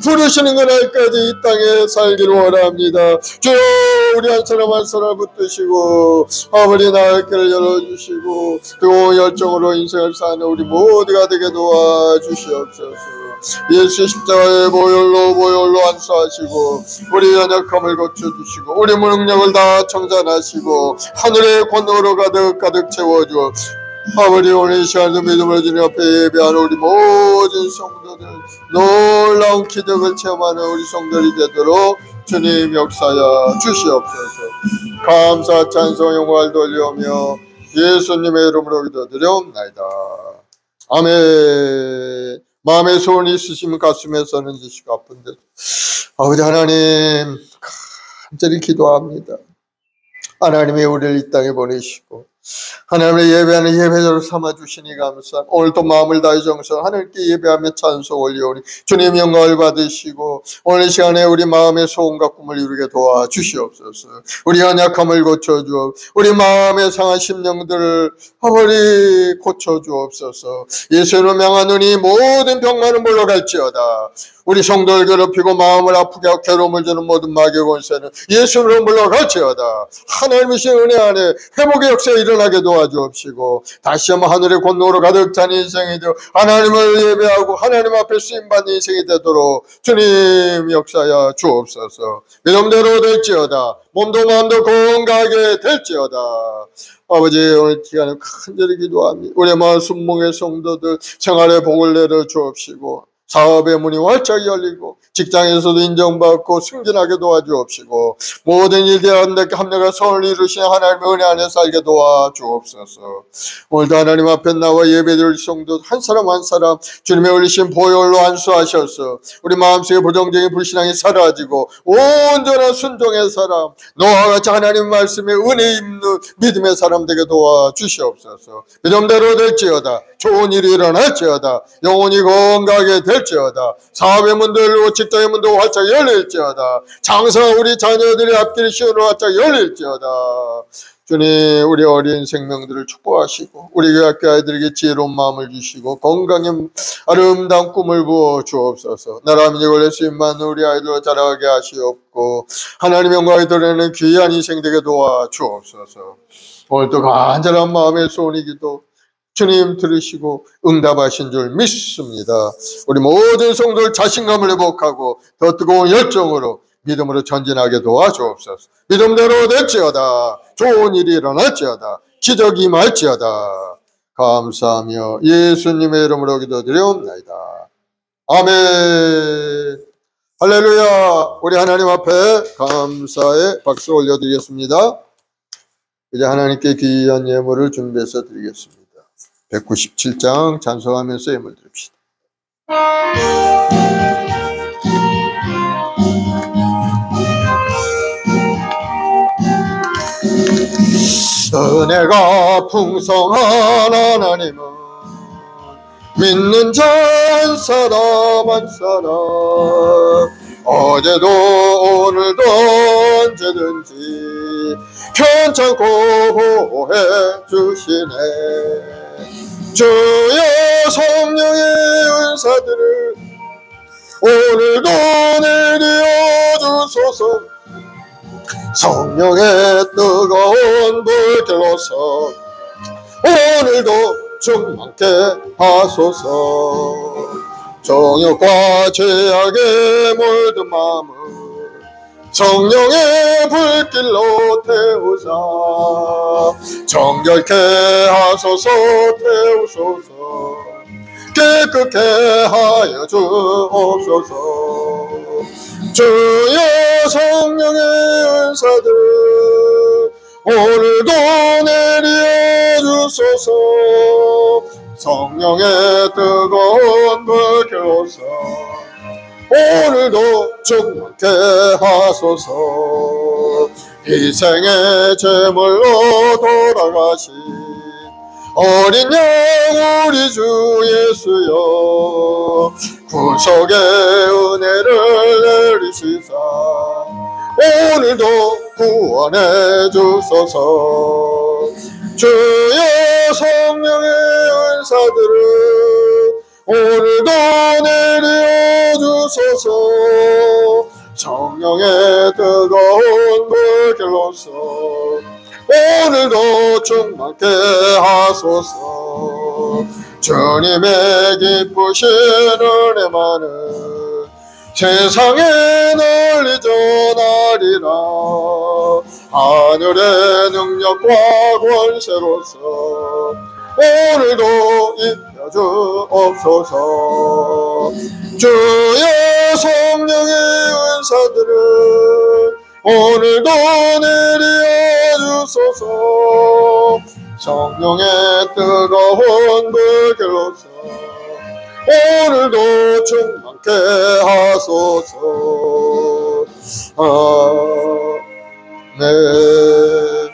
부르시는 그날까지 이 땅에 살기를 원합니다. 주여 우리 한 사람 한 사람 붙드시고 아버지 나의 길을 열어주시고 그 열정으로 인생을 사는 우리 모두가 되게 도와주시옵소서. 예수 십자가의 보혈로 안수하시고 우리 연약함을 고쳐주시고 우리 무능력을 다 청산하시고 하늘의 권능으로 가득 채워주어 아버지 오늘 이 시간도 믿음으로 주님 앞에 예배하는 우리 모든 성도들 놀라운 기적을 체험하는 우리 성도들이 되도록 주님 역사하여 주시옵소서. 감사 찬송 영광을 돌려오며 예수님의 이름으로 기도드리옵나이다. 아멘. 마음에 소원이 있으시면 가슴에 서는 지시고 아픈데 아버지 하나님 간절히 기도합니다. 하나님이 우리를 이 땅에 보내시고 하나님을 예배하는 예배자로 삼아주시니 감사. 오늘도 마음을 다해 정성 하나님께 예배하며 찬송 올리오니 주님 영광을 받으시고 오늘 시간에 우리 마음의 소원과 꿈을 이루게 도와주시옵소서. 우리 연약함을 고쳐주옵 우리 마음의 상한 심령들을 아버지 고쳐주옵소서. 예수로 명하노니 모든 병만은 물러갈지어다. 우리 성도를 괴롭히고 마음을 아프게 하고 괴로움을 주는 모든 마귀의 권세는 예수로 물러갈지어다. 하나님이신 은혜 안에 회복의 역사에 일어나게 도와주옵시고 다시 한번 하늘의 권능으로 가득 찬 인생이 되어 하나님을 예배하고 하나님 앞에 쓰임받는 인생이 되도록 주님 역사하여 주옵소서. 믿음대로 될지어다. 몸도 마음도 건강하게 될지어다. 아버지 오늘 시간에 간절히 기도합니다. 우리 마을 순몽의 성도들 생활의 복을 내려 주옵시고 사업의 문이 활짝 열리고 직장에서도 인정받고 승진하게 도와주옵시고 모든 일들에 합력과 선을 이루시는 하나님의 은혜 안에 살게 도와주옵소서. 오늘도 하나님 앞에 나와 예배드릴 성도 한 사람 한 사람 주님의 올리신 보혈로 안수하셔서 우리 마음속에 부정적인 불신앙이 사라지고 온전한 순종의 사람 너와 같이 하나님 말씀에 은혜 입는 믿음의 사람 되게 도와주시옵소서. 믿음대로 될지어다. 좋은 일이 일어날지어다. 영혼이 건강하게 될지어다. 사업의 문들 직장의 문도 활짝 열릴지어다. 장사가 우리 자녀들의 앞길이 시원으로 활짝 열릴지어다. 주님 우리 어린 생명들을 축복하시고 우리 교회 아이들에게 지혜로운 마음을 주시고 건강의 아름다운 꿈을 부어 주옵소서. 나라 민족을 예수님만 우리 아이들을 자라게 하시옵고 하나님의 영광을 드러내는 귀한 인생 되게 도와주옵소서. 오늘도 간절한 마음의 소원이기도 주님 들으시고 응답하신 줄 믿습니다. 우리 모든 성도들 자신감을 회복하고 더 뜨거운 열정으로 믿음으로 전진하게 도와주옵소서. 믿음대로 될지어다. 좋은 일이 일어날지어다. 기적이 임할지어다. 감사하며 예수님의 이름으로 기도드리옵나이다. 아멘. 할렐루야. 우리 하나님 앞에 감사의 박수 올려드리겠습니다. 이제 하나님께 귀한 예물을 준비해서 드리겠습니다. 197장 찬송하면서 예물 드립시다. 은혜가 풍성한 하나님은 믿는 자 한 사람 한 사람 어제도 오늘도 언제든지 편찮고 보호해 주시네. 주여 성령의 은사들을 오늘도 내려 주소서. 성령의 뜨거운 불길로서 오늘도 충만케 하소서. 정욕과 죄악에 물든 마음을 성령의 불길로 태우사 정결케 하소서. 태우소서. 깨끗게 하여 주옵소서. 주여 성령의 은사들 오늘도 내려주소서. 성령의 뜨거운 불교서 오늘도 충만케 하소서. 희생의 제물로 돌아가신 어린 양 우리 주 예수여 구속의 은혜를 내리시사 오늘도 구원해 주소서. 주여 성령의 은사들을 오늘도 내려 주소서. 성령의 뜨거운 불길로서 오늘도 충만케 하소서. 주님의 기쁘신 은혜만은 세상에 널리 전하리라. 하늘의 능력과 권세로서 오늘도 입혀주옵소서. 주여 성령의 은사들을 오늘도 내려주소서. 성령의 뜨거운 불길로서 오늘도 충만케 하소서. 아멘.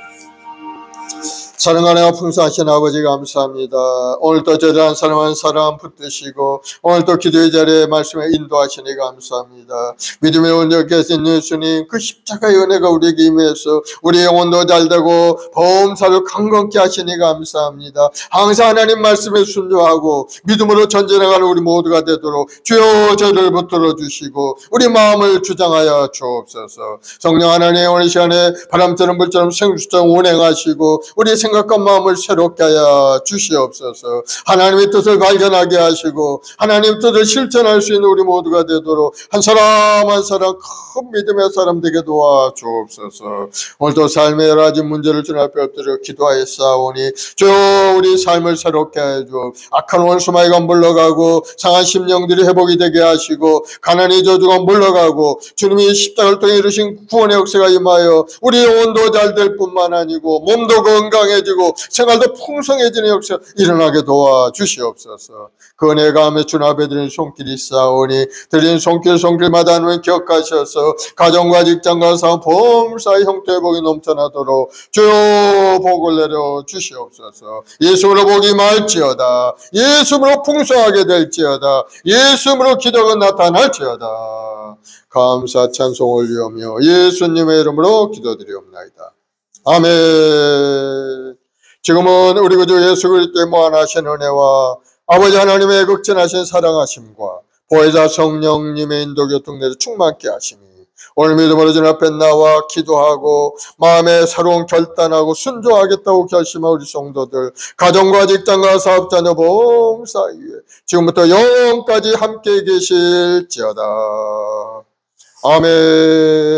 사랑하는 풍성하신 아버지 감사합니다. 오늘도 저를 한 사람 한 사람 붙드시고 오늘도 기도의 자리에 말씀에 인도하시니 감사합니다. 믿음의 온전히 계신 예수님 그 십자가의 은혜가 우리에게 임해서 우리 영혼도 잘되고 보험사를 강건케 하시니 감사합니다. 항상 하나님 말씀에 순종하고 믿음으로 전진해가는 우리 모두가 되도록 주여 저를 붙들어 주시고 우리 마음을 주장하여 주옵소서. 성령 하나님 오늘 시간에 바람처럼 불처럼 생수처럼 운행하시고 우리 생각과 마음을 새롭게 하여 주시옵소서. 하나님의 뜻을 발견하게 하시고 하나님의 뜻을 실천할 수 있는 우리 모두가 되도록 한 사람 한 사람 큰 믿음의 사람 되게 도와주옵소서. 오늘도 삶의 여러 가지 문제를 주님 앞에 엎드려 기도하였사오니 주여 우리 삶을 새롭게 해줘. 악한 원수마귀가 물러가고 상한 심령들이 회복이 되게 하시고 가난의 저주가 물러가고 주님이 십자가를 통해 이루신 구원의 역사가 임하여 우리 영혼도 잘 될 뿐만 아니고 몸도 건강해지고 생활도 풍성해지는 역사 일어나게 도와주시옵소서. 그 은혜가 하며 주님 앞에 드린 손길이 있사오니 드린 손길마다 하나님 기억하셔서 가정과 직장과 사업 보험사의 형태의 복이 넘쳐나도록 주여 복을 내려 주시옵소서. 예수로 복이 말지어다. 예수로 풍성하게 될지어다. 예수로 기적은 나타날지어다. 감사 찬송 올리오며 예수님의 이름으로 기도드리옵나이다. 아멘. 지금은 우리 구주 예수 그리스도의 무한하신 은혜와 아버지 하나님의 극진하신 사랑하심과 보혜사 성령님의 인도 교통내로 충만케 하심이 오늘 믿음으로 주님 앞에 나와 기도하고 마음에 새로운 결단하고 순종하겠다고 결심한 우리 성도들, 가정과 직장과 사업자녀 봉사위에 지금부터 영원까지 함께 계실지어다. 아멘.